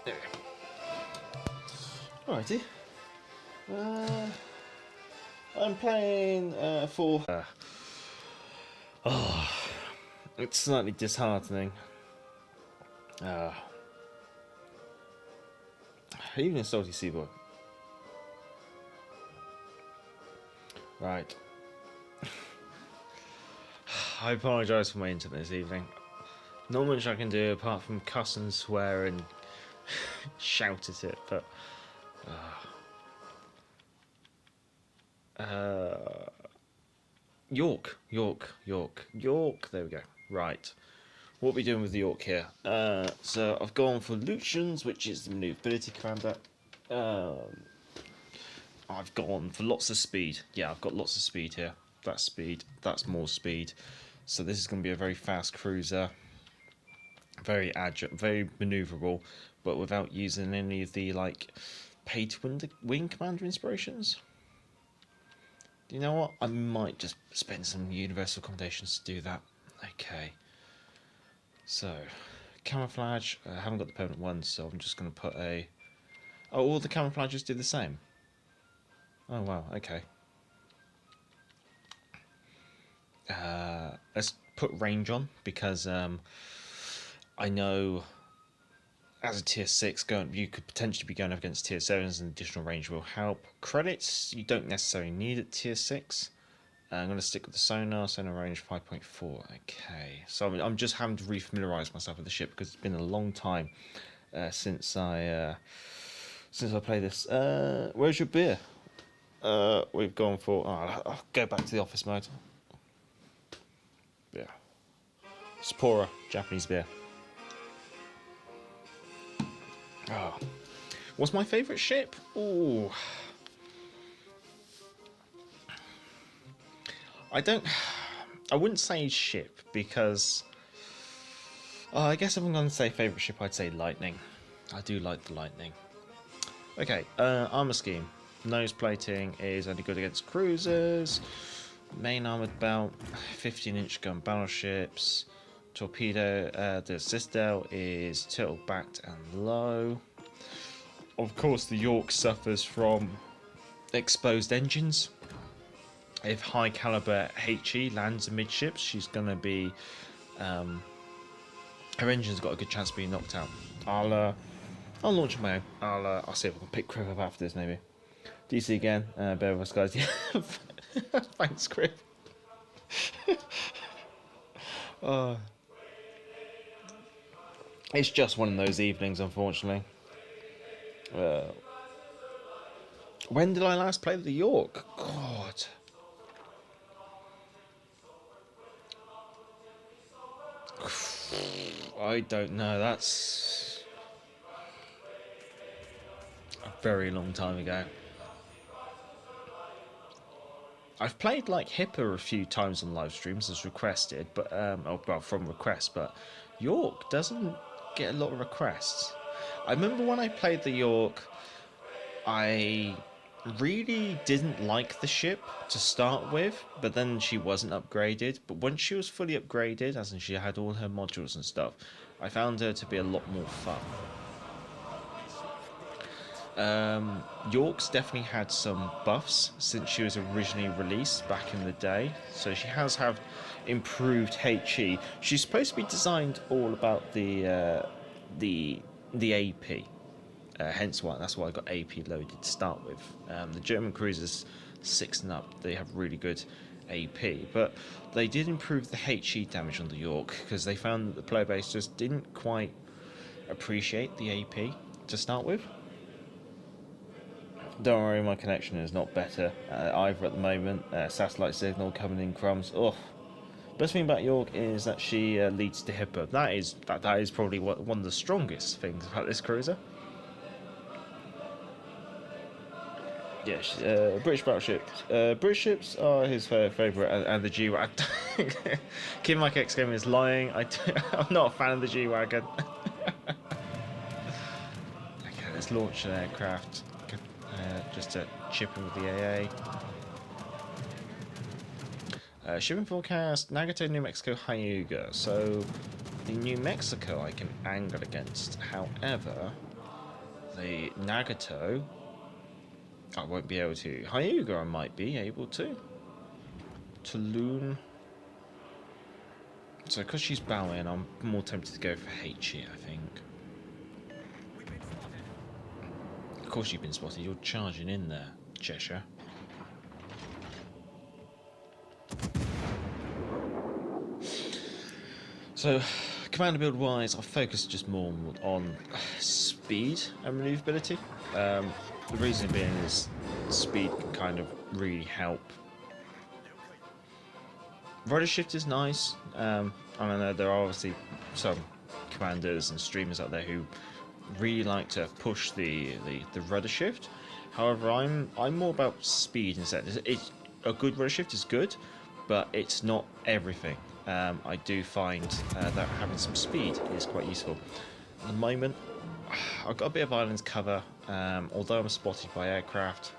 There we go. Alrighty. I'm playing for. Oh, it's slightly disheartening. Even a salty seaboy. Right. I apologise for my internet this evening. Not much I can do apart from cuss and swear and shout at it, but York. There we go. Right. what are we doing with the York here? So I've gone for Lucians, which is the maneuverability commander. I've gone for lots of speed. Yeah, I've got lots of speed here. That's speed. That's more speed. So this is going to be a very fast cruiser. Very agile, very maneuverable, but without using any of the like pay-to-win commander inspirations. You know what? I might just spend some universal accommodations to do that. Okay. So, camouflage. I haven't got the permanent ones, so I'm just going to put a... Oh, all the camouflages do the same. Oh, wow. Okay. Let's put range on, because I know as a tier 6, you could potentially be going up against tier 7s, and additional range will help. Credits, you don't necessarily need at tier 6. I'm going to stick with the sonar range 5.4. Okay, so I'm just having to refamiliarise myself with the ship, because it's been a long time since I played this. Where's your beer? We've gone for... Oh, I'll go back to the office mode. Yeah. Sapporo, Japanese beer. Oh. What's my favourite ship? Ooh. I wouldn't say ship, because I guess if I'm going to say favourite ship, I'd say Lightning. I do like the Lightning. Okay, armour scheme. Nose plating is only good against cruisers. Main armoured belt, 15-inch gun battleships. Torpedo, the Citadel is turtle-backed and low. Of course, the York suffers from exposed engines. If high caliber HE lands amidships, she's going to be... her engine's got a good chance of being knocked out. I'll launch my own. I'll see if I can pick Crib up after this, maybe. DC again. Bear with us, guys. Yeah. Thanks, Crib. It's just one of those evenings, unfortunately. When did I last play with the York? God. I don't know. That's a very long time ago. I've played like Hipper a few times on live streams as requested, but from request, but York doesn't get a lot of requests. I remember when I played the York, I really didn't like the ship to start with, but then she wasn't upgraded. But once she was fully upgraded, as in she had all her modules and stuff, I found her to be a lot more fun. York's definitely had some buffs since she was originally released back in the day, so she has had improved HE. She's supposed to be designed all about the AP, hence why that's why I got AP loaded to start with. The German cruisers 6 and up, they have really good AP, but they did improve the HE damage on the York because they found that the player base just didn't quite appreciate the AP to start with. Don't worry, my connection is not better either at the moment. Satellite signal coming in crumbs. Oh, best thing about York is that she leads to Hipper. That is probably one of the strongest things about this cruiser. Yeah, British battleships. British ships are his favourite, and the G-Wagon. Kim Mike X Gaming is lying. I'm not a fan of the G-Wagon. Okay, let's launch an aircraft. Just to chip in with the AA. Shipping forecast, Nagato, New Mexico, Hyuga. So, the New Mexico I can angle against. However, the Nagato, I won't be able to. Hyuga I might be able to. Tulum. So, because she's bowing, I'm more tempted to go for HE, I think. Of course you've been spotted, you're charging in there, Cheshire. So, commander build wise, I've focused just more on speed and manoeuvrability. The reason being is speed can kind of really help rudder shift is nice. I don't know, there are obviously some commanders and streamers out there who really like to push the rudder shift. However, I'm more about speed instead. A good rudder shift is good, but it's not everything. I do find that having some speed is quite useful. At the moment, I've got a bit of island cover, although I'm spotted by aircraft.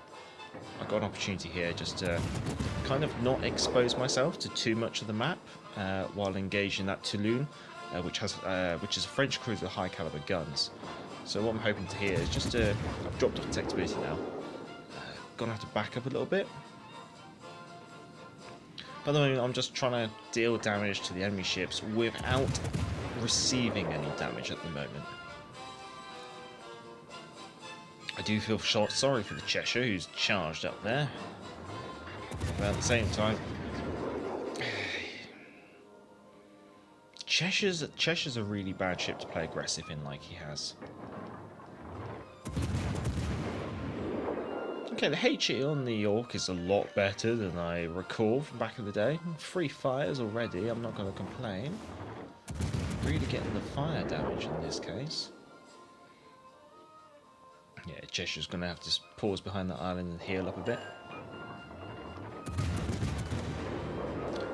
I've got an opportunity here just to kind of not expose myself to too much of the map while engaging that Toulon, which is a French cruiser with high caliber guns. So what I'm hoping to here is just to... I've dropped off detectability now. Gonna have to back up a little bit. But at the moment I'm just trying to deal damage to the enemy ships without receiving any damage at the moment. I do feel sorry for the Cheshire who's charged up there. But at the same time, Cheshire's a really bad ship to play aggressive in like he has. Okay, the HE on the York is a lot better than I recall from back in the day. 3 fires already, I'm not going to complain. Really getting the fire damage in this case. Yeah, Cheshire's going to have to pause behind that island and heal up a bit.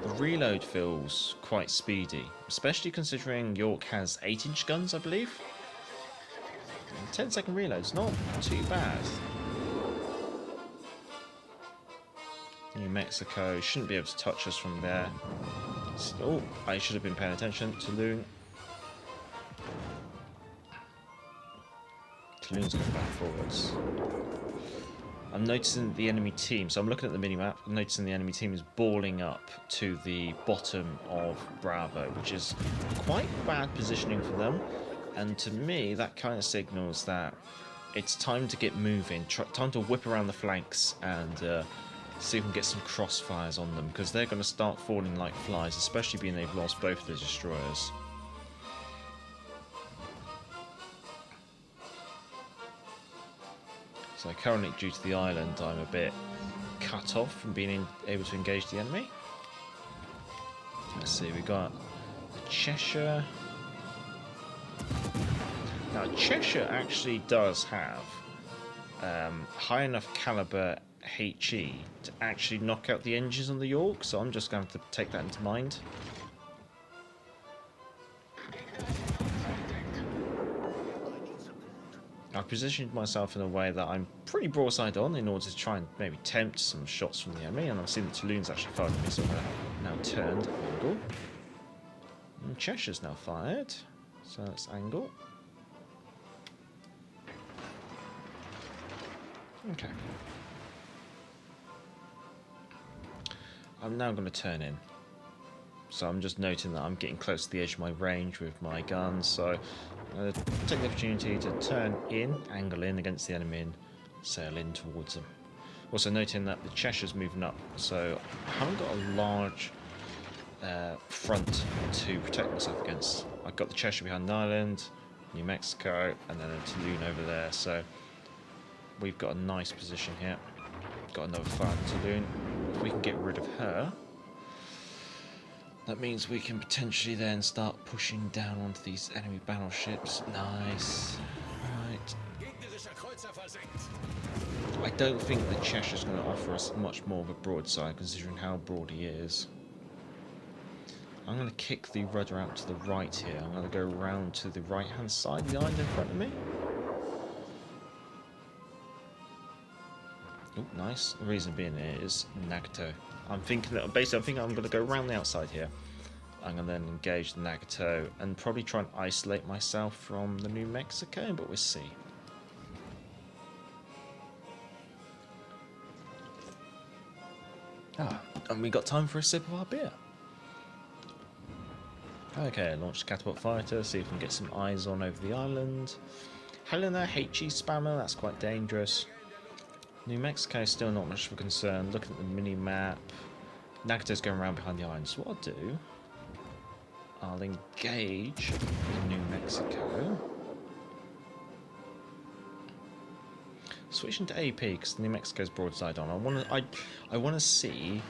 The reload feels quite speedy, especially considering York has 8-inch guns, I believe. 10-second reload's not too bad. New Mexico shouldn't be able to touch us from there. Oh, I should have been paying attention. Toulon. Toulon's going back forwards. I'm noticing the enemy team, so I'm looking at the minimap, I'm noticing the enemy team is balling up to the bottom of Bravo, which is quite bad positioning for them, and to me that kind of signals that it's time to get moving, time to whip around the flanks and see if we can get some crossfires on them, because they're going to start falling like flies, especially being they've lost both the destroyers. So currently, due to the island, I'm a bit cut off from being able to engage the enemy. Let's see, we got the Cheshire. Now, Cheshire actually does have high enough caliber HE to actually knock out the engines on the York, so I'm just going to have to take that into mind. I've positioned myself in a way that I'm pretty broadside on in order to try and maybe tempt some shots from the enemy, and I've seen the Toulon's actually fired at me, so I'm now turned angle. And Cheshire's now fired, so that's angle. Okay. I'm now going to turn in. So I'm just noting that I'm getting close to the edge of my range with my guns, so I'm going to take the opportunity to turn in, angle in against the enemy and sail in towards them. Also noting that the Cheshire's moving up, so I haven't got a large front to protect myself against. I've got the Cheshire behind the island, New Mexico, and then a Toulon over there, so we've got a nice position here. Got another fire Toulon. If we can get rid of her, that means we can potentially then start pushing down onto these enemy battleships. Nice. Right. I don't think the Cheshire's going to offer us much more of a broadside, considering how broad he is. I'm going to kick the rudder out to the right here. I'm going to go around to the right-hand side of the island in front of me. Oh, nice. The reason being is Nagato. I'm thinking I'm going to go around the outside here. I'm going to then engage the Nagato and probably try and isolate myself from the New Mexico, but we'll see. And we got time for a sip of our beer. Okay, launch the catapult fighter, see if we can get some eyes on over the island. Helena, HE spammer, that's quite dangerous. New Mexico is still not much of a concern. Looking at the mini-map, Nagato's going around behind the island, so what I'll do, I'll engage New Mexico. Switching to AP because New Mexico's broadside on. I want to see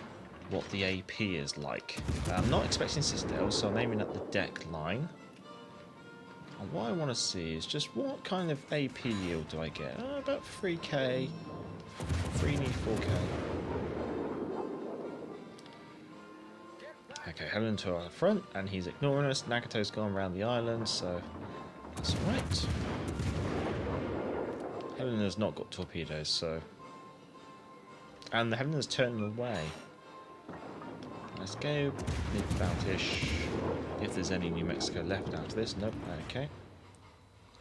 what the AP is like. I'm not expecting citadels, so I'm aiming at the deck line. And what I want to see is just what kind of AP yield do I get? About 3k. 3 need 4k. Okay, heading to our front, and he's ignoring us. Nagato's gone around the island, so that's alright. Helena's not got torpedoes, so... And the Helena's turning away. Let's go mid-boutish. If there's any New Mexico left after this. Nope, okay.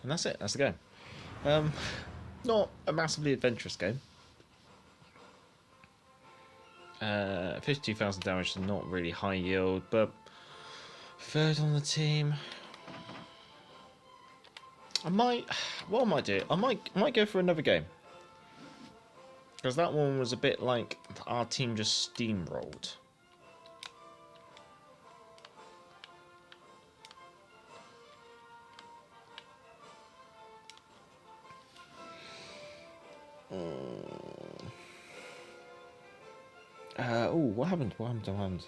And that's it, that's the game. Not a massively adventurous game. 52,000 damage is not really high yield, but third on the team. What I might do, I might go for another game. Because that one was a bit like our team just steamrolled. Oh, what happened? What happened?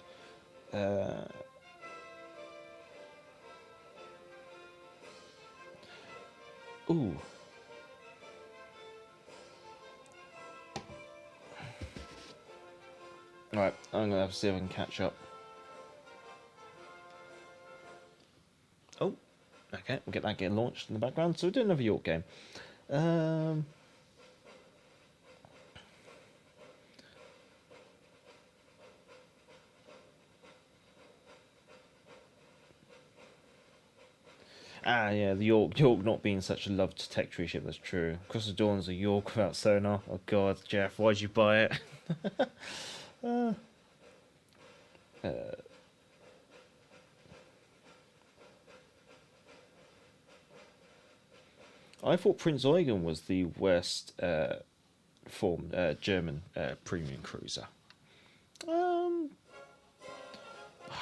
Ooh. Right, I'm gonna have to see if I can catch up. Oh, okay, we'll get that getting launched in the background. So we'll do another York game. Ah, yeah, the York not being such a loved tech tree ship, that's true. Across the Dawn's a York without sonar. Oh god, Jeff, why'd you buy it? I thought Prince Eugen was the worst formed German premium cruiser.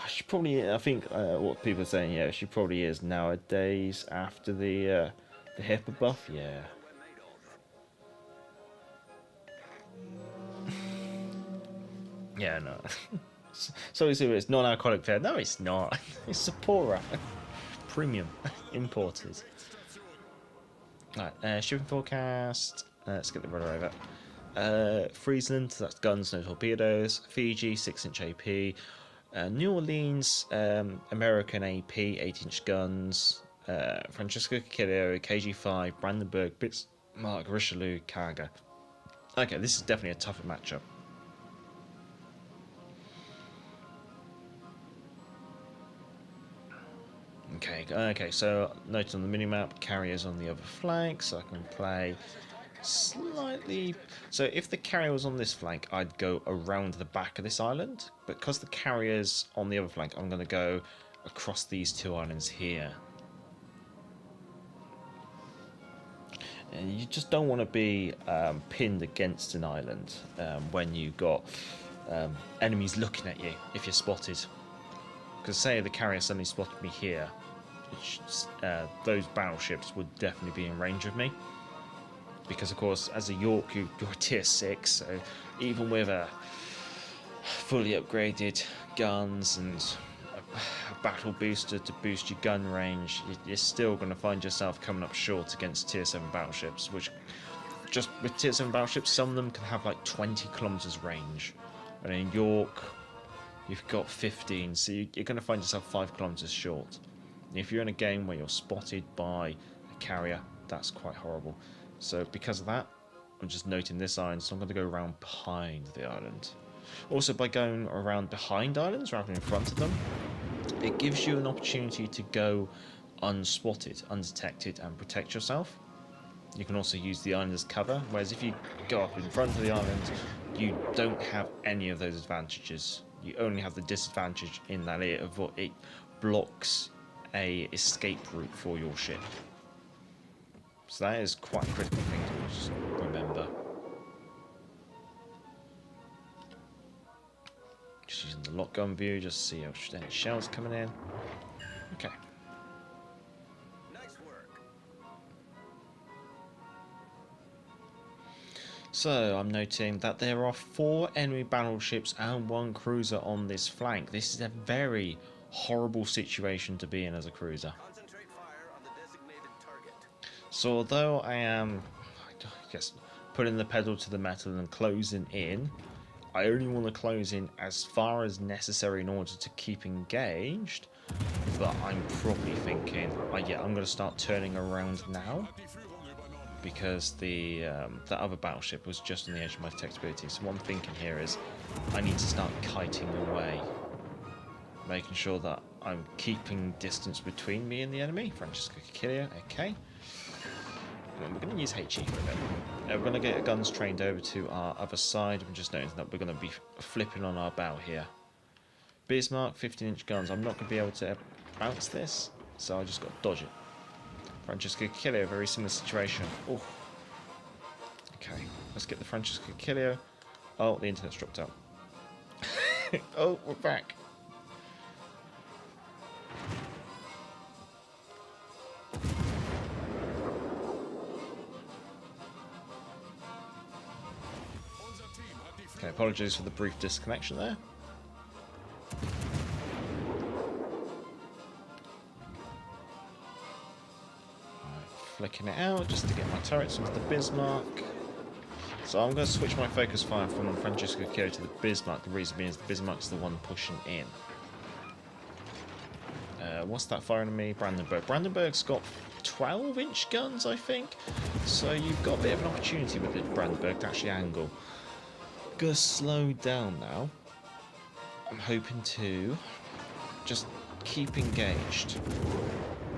She probably, I think, what people are saying, yeah, she probably is nowadays after the HIPAA buff, yeah. Yeah, no. So it's non-alcoholic fare. No, it's not. It's Sapporo. Premium. Imported. Right, shipping forecast. Let's get the rudder over. Friesland, that's guns, no torpedoes. Fiji, 6-inch AP. New Orleans, American AP, 8-inch guns. Francisco Quilero, KG5, Brandenburg, Bismarck, Richelieu, Kaga. Okay, this is definitely a tougher matchup. Okay, so note on the minimap, carriers on the other flank, so I can play slightly... So if the carrier was on this flank, I'd go around the back of this island, but because the carrier's on the other flank, I'm going to go across these two islands here. And you just don't want to be pinned against an island when you've got enemies looking at you if you're spotted. Because say the carrier suddenly spotted me here, which, those battleships would definitely be in range of me. Because of course, as a York, you're a tier 6, so even with a fully upgraded guns and a battle booster to boost your gun range, you're still going to find yourself coming up short against tier 7 battleships, which, just with tier 7 battleships, some of them can have like 20 kilometers range. And in York, you've got 15, so you're going to find yourself 5 kilometers short. And if you're in a game where you're spotted by a carrier, that's quite horrible. So because of that, I'm just noting this island, so I'm going to go around behind the island. Also, by going around behind islands rather than in front of them, it gives you an opportunity to go unspotted, undetected, and protect yourself. You can also use the island as cover, whereas if you go up in front of the island, you don't have any of those advantages. You only have the disadvantage in that it blocks a escape route for your ship. So that is quite a critical thing to just remember. Just using the lock gun view, just see how any shells coming in. Okay. So I'm noting that there are 4 enemy battleships and 1 cruiser on this flank. This is a very horrible situation to be in as a cruiser. So although I am, I guess, putting the pedal to the metal and closing in, I only want to close in as far as necessary in order to keep engaged. But I'm probably thinking, yeah, I'm going to start turning around now, because the other battleship was just on the edge of my detectability. So what I'm thinking here is I need to start kiting away, making sure that I'm keeping distance between me and the enemy. Francesco Cacchilio, okay. And we're going to use HE for a bit. We're going to get guns trained over to our other side. I'm just noticing that we're going to be flipping on our bow here. Bismarck, 15-inch guns. I'm not going to be able to bounce this, so I just got to dodge it. Francesco Cacchilio, very similar situation. Oh. Okay, let's get the Francesco Cacchilio. Oh, the internet's dropped out. Oh, we're back. Okay, apologies for the brief disconnection there. Flicking it out just to get my turrets onto the Bismarck. So I'm going to switch my focus fire from Francesco Cacchilio to the Bismarck. The reason being is the Bismarck's the one pushing in. What's that firing at me? Brandenburg. Brandenburg's got 12-inch guns, I think. So you've got a bit of an opportunity with the Brandenburg to actually angle. Gonna slow down now. I'm hoping to just keep engaged.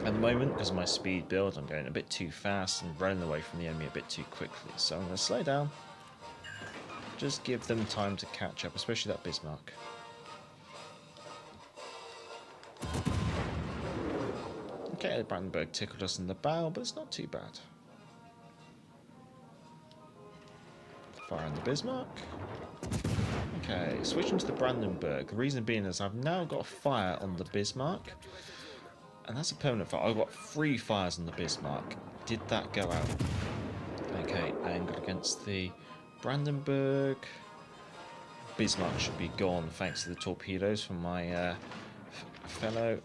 At the moment, because of my speed build, I'm going a bit too fast and running away from the enemy a bit too quickly. So I'm going to slow down. Just give them time to catch up, especially that Bismarck. Okay, the Brandenburg tickled us in the bow, but it's not too bad. Fire on the Bismarck. Okay, switching to the Brandenburg. The reason being is I've now got a fire on the Bismarck. And that's a permanent fire. I've got 3 fires on the Bismarck. Did that go out? Okay, angled against the Brandenburg. Bismarck should be gone thanks to the torpedoes from my fellow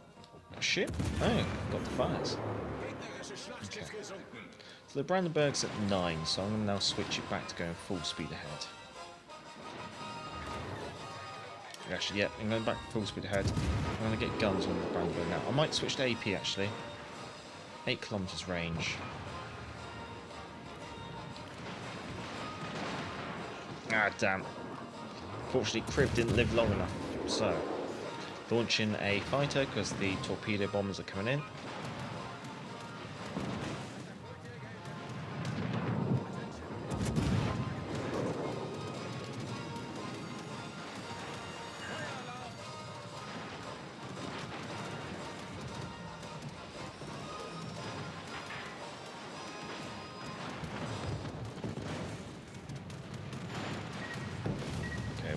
ship. Oh, got the fires. Okay. So the Brandenburg's at 9, so I'm going to now switch it back to going full speed ahead. Actually, yeah, I'm going back full speed ahead. I'm going to get guns on the Brandenburg now. I might switch to AP actually. 8 kilometers range. Ah, damn. Fortunately, Crib didn't live long enough. So, launching a fighter because the torpedo bombers are coming in.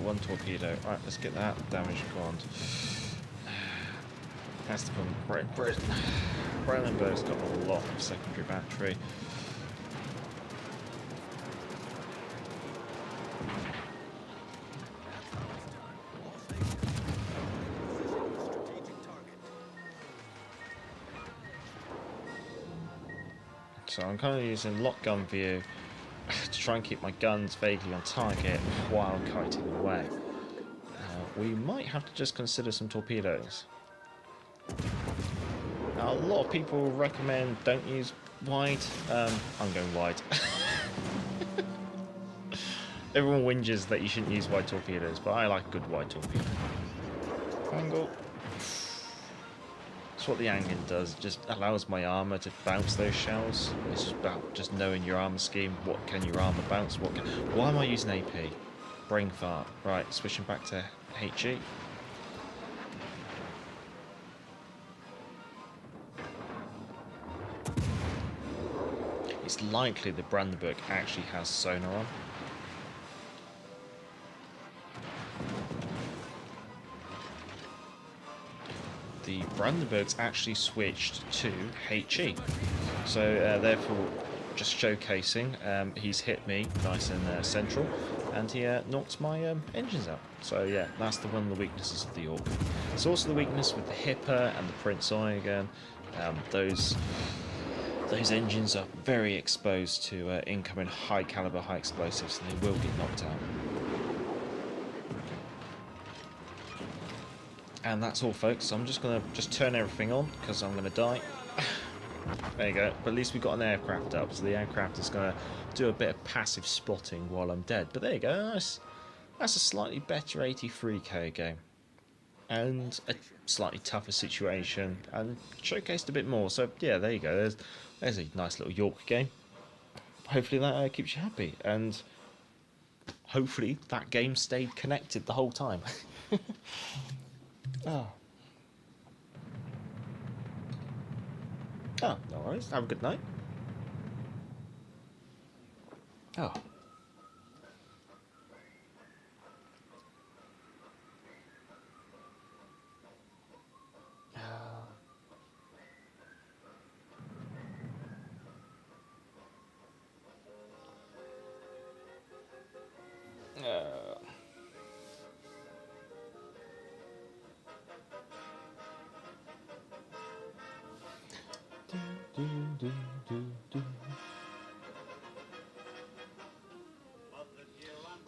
One torpedo. Right, let's get that damage gone. That's the problem. Brandenburg's got a lot of secondary battery. So I'm kind of using lock gun view to try and keep my guns vaguely on target while kiting away. We might have to just consider some torpedoes. Now, a lot of people recommend don't use wide. I'm going wide. Everyone whinges that you shouldn't use wide torpedoes, but I like a good wide torpedo. Angle. That's what the angling does. It just allows my armour to bounce those shells. It's just about just knowing your armour scheme. What can your armour bounce? Why am I using AP? Brain fart. Right, switching back to HE. It's likely the Brandenburg actually has sonar on. The Brandenburg's actually switched to HE, so therefore just showcasing. He's hit me nice and central, and he knocked my engines out. So yeah, that's one of the weaknesses of the York. It's also the weakness with the Hipper and the Prince Eugen. Those engines are very exposed to incoming high caliber, high explosives, and they will get knocked out. And that's all, folks. I'm just gonna turn everything on because I'm gonna die. There you go. But at least we've got an aircraft up, so the aircraft is gonna do a bit of passive spotting while I'm dead. But there you go. That's a slightly better 83k game, and a slightly tougher situation, and showcased a bit more. So yeah, there you go. There's a nice little York game. Hopefully that keeps you happy, and hopefully that game stayed connected the whole time. Oh. Oh, no worries. Have a good night. Oh.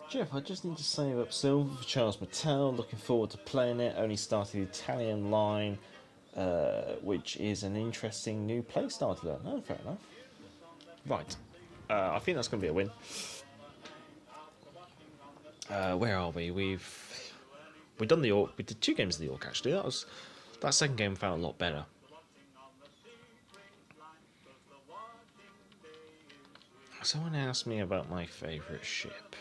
Jeff, I just need to save up silver for Charles Mattel. Looking forward to playing it. Only started the Italian line, which is an interesting new playstyle to learn. Oh, fair enough. Right, I think that's going to be a win. Where are we? We've done the Orc. We did 2 games of the Orc actually. That second game felt a lot better. Someone asked me about my favourite ship.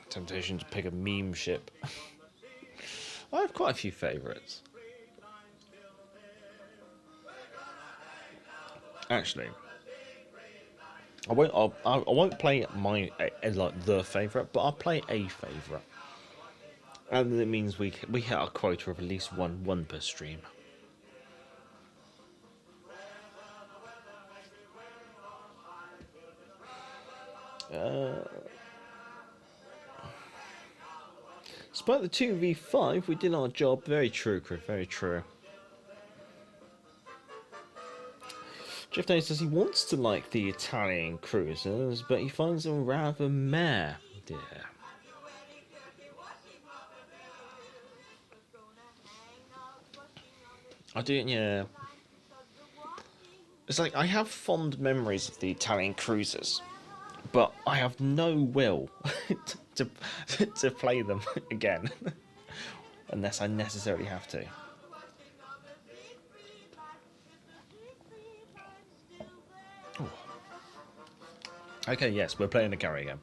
Temptation to pick a meme ship. I have quite a few favourites. Actually, I won't play my like the favourite, but I'll play a favourite, and it means we hit our quota of at least one per stream. Despite the 2v5, we did our job. Very true, crew. Very true. Jeff knows says he wants to like the Italian cruisers, but he finds them rather meh. Dear. I do, yeah. It's like I have fond memories of the Italian cruisers, but I have no will to play them again, unless I necessarily have to. Ooh. Okay, yes, we're playing a carry again.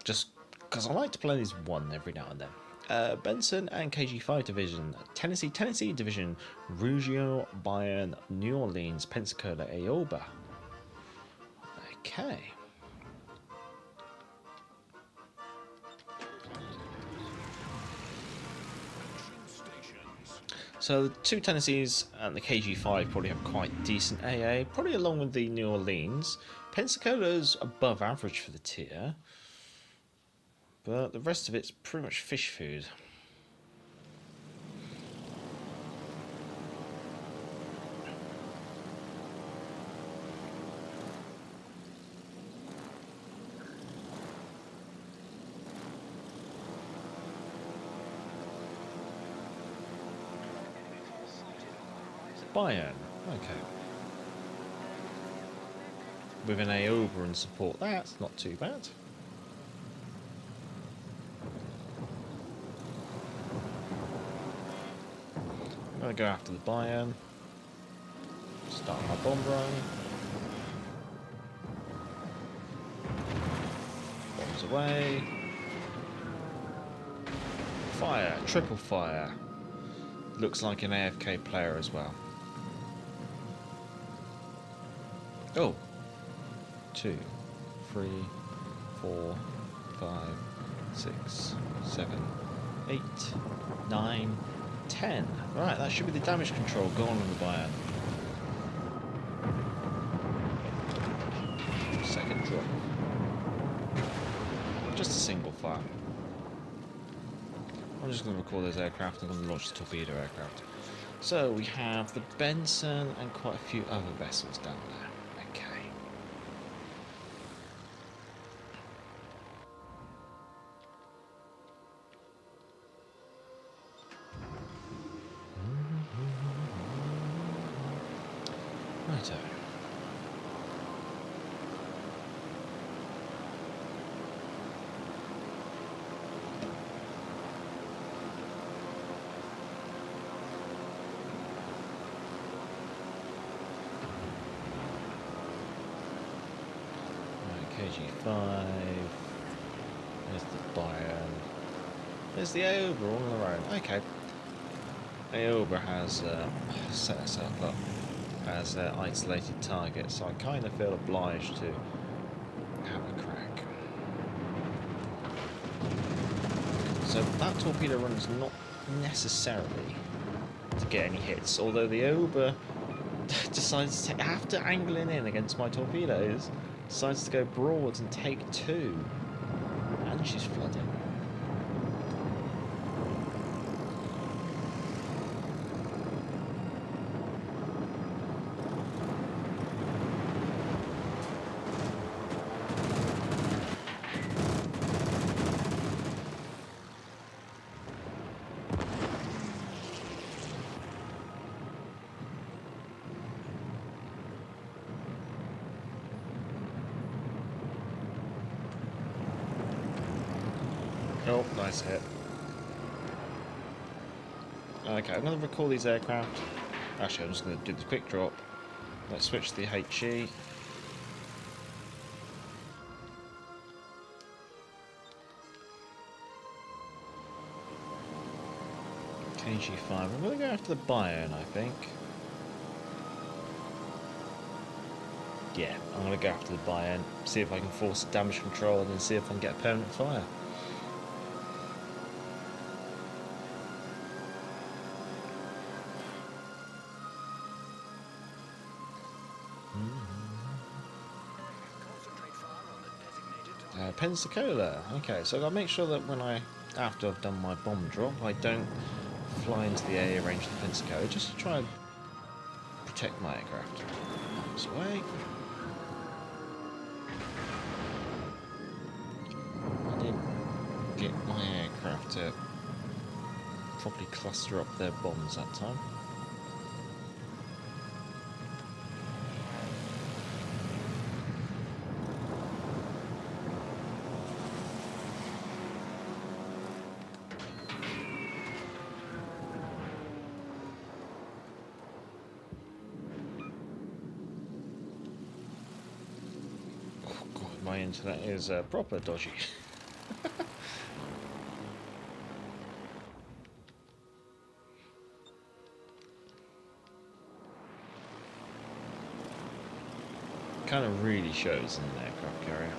Just because I like to play this one every now and then. Benson and KG5 Division, Tennessee Division, Ruggiero, Bayern, New Orleans, Pensacola, Aoba. Okay. So the 2 Tennessees and the KG5 probably have quite decent AA, probably along with the New Orleans. Pensacola's above average for the tier, but the rest of it's pretty much fish food. Bayern, okay. With an Aoba and support, that's not too bad. I'm going to go after the Bayern. Start my bomb run. Bombs away. Fire, triple fire. Looks like an AFK player as well. Oh. 2, 3, 4, 5, 6, 7, 8, 9, 10. Right, that should be the damage control gone on the Bayern. Second drop. Just a single fire. I'm just going to recall those aircraft and I'm going to launch the torpedo aircraft. So we have the Benson and quite a few other vessels down there. Okay. Righto. KG5. There's the Bayern. There's the Aoba all on their own. Okay. Aoba has set herself up as an isolated target, so I kind of feel obliged to have a crack. So that torpedo run is not necessarily to get any hits, although the Aoba decides to after angling in against my torpedoes, decides to go broad and take 2. And she's flooding. Oh, nice hit. Okay, I'm going to recall these aircraft. Actually, I'm just going to do the quick drop. Let's switch to the HE. KG5. I'm going to go after the Bayern, I think. Yeah, I'm going to go after the Bayern, see if I can force a damage control, and then see if I can get a permanent fire. Pensacola. Okay, so I've got to make sure that when after I've done my bomb drop, I don't fly into the area range of the Pensacola, just to try and protect my aircraft. This way. I didn't get my aircraft to properly cluster up their bombs that time. My internet is proper dodgy. Kind of really shows in an aircraft carrier.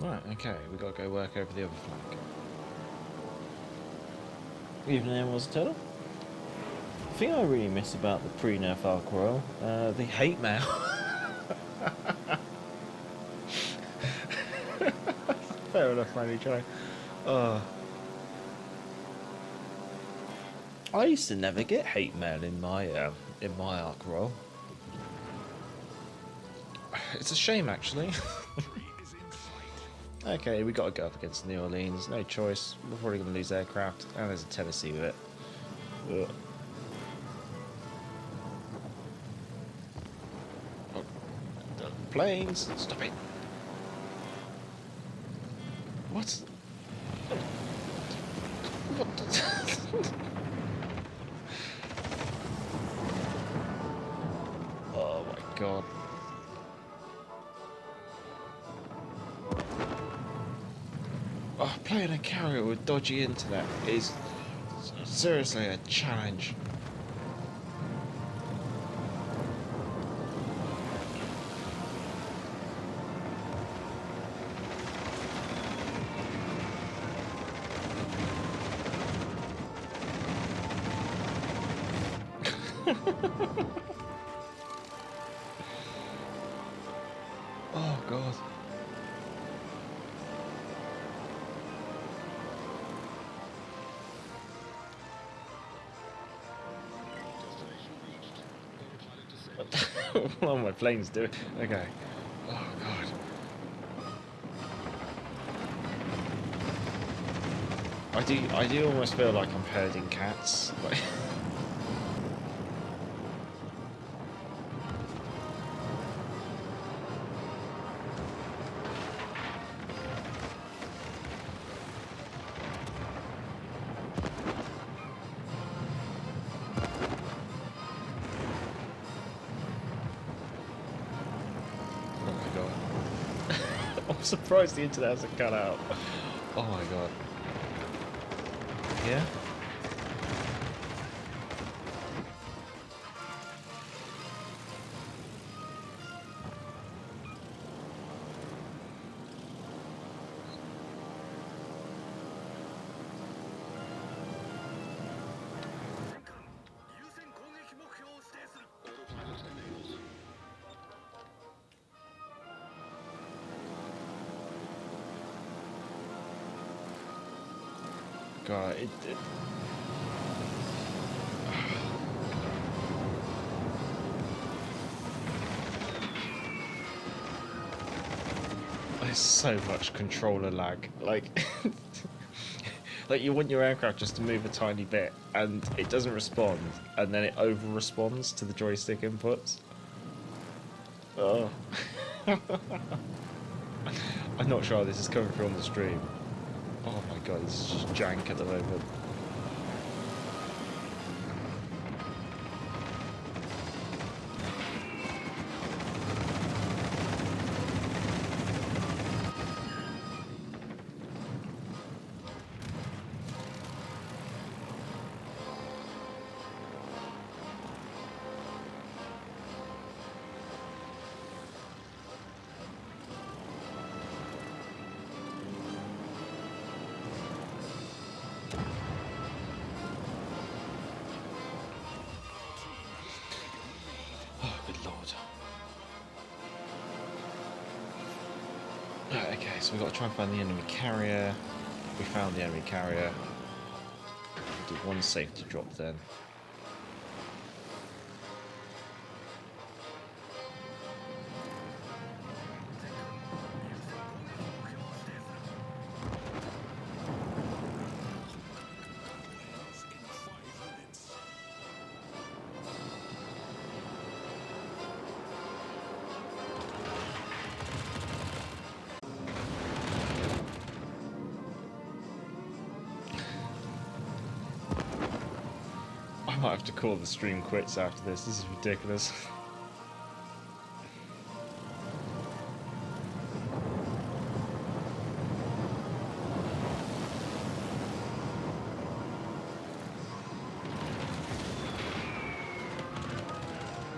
Right, okay, we've got to go work over the other flank. Evening, everyone's turtle. The thing I really miss about the pre-nerf Ark Royal, the hate mail. Fair enough, maybe try. I used to never get hate mail in my Ark Royal. It's a shame, actually. Okay, we got to go up against New Orleans. No choice. We're probably going to lose aircraft, and there's a Tennessee with it. Ugh. Planes, stop it. What? What? Oh my god. Oh, playing a carrier with dodgy internet is seriously a challenge. Oh god. What are my planes doing? Okay. Oh god. I do almost feel like I'm herding cats. Like I'm surprised the internet hasn't cut out. Oh my god. Yeah? God, it there's so much controller lag. Like, like you want your aircraft just to move a tiny bit, and it doesn't respond, and then it over responds to the joystick inputs. Oh, I'm not sure how this is coming through on the stream. Oh my god, this is just jank at the moment. Okay, so we've got to try and find the enemy carrier. We found the enemy carrier. We'll do one safety drop then. I might have to call the stream quits after this. This is ridiculous.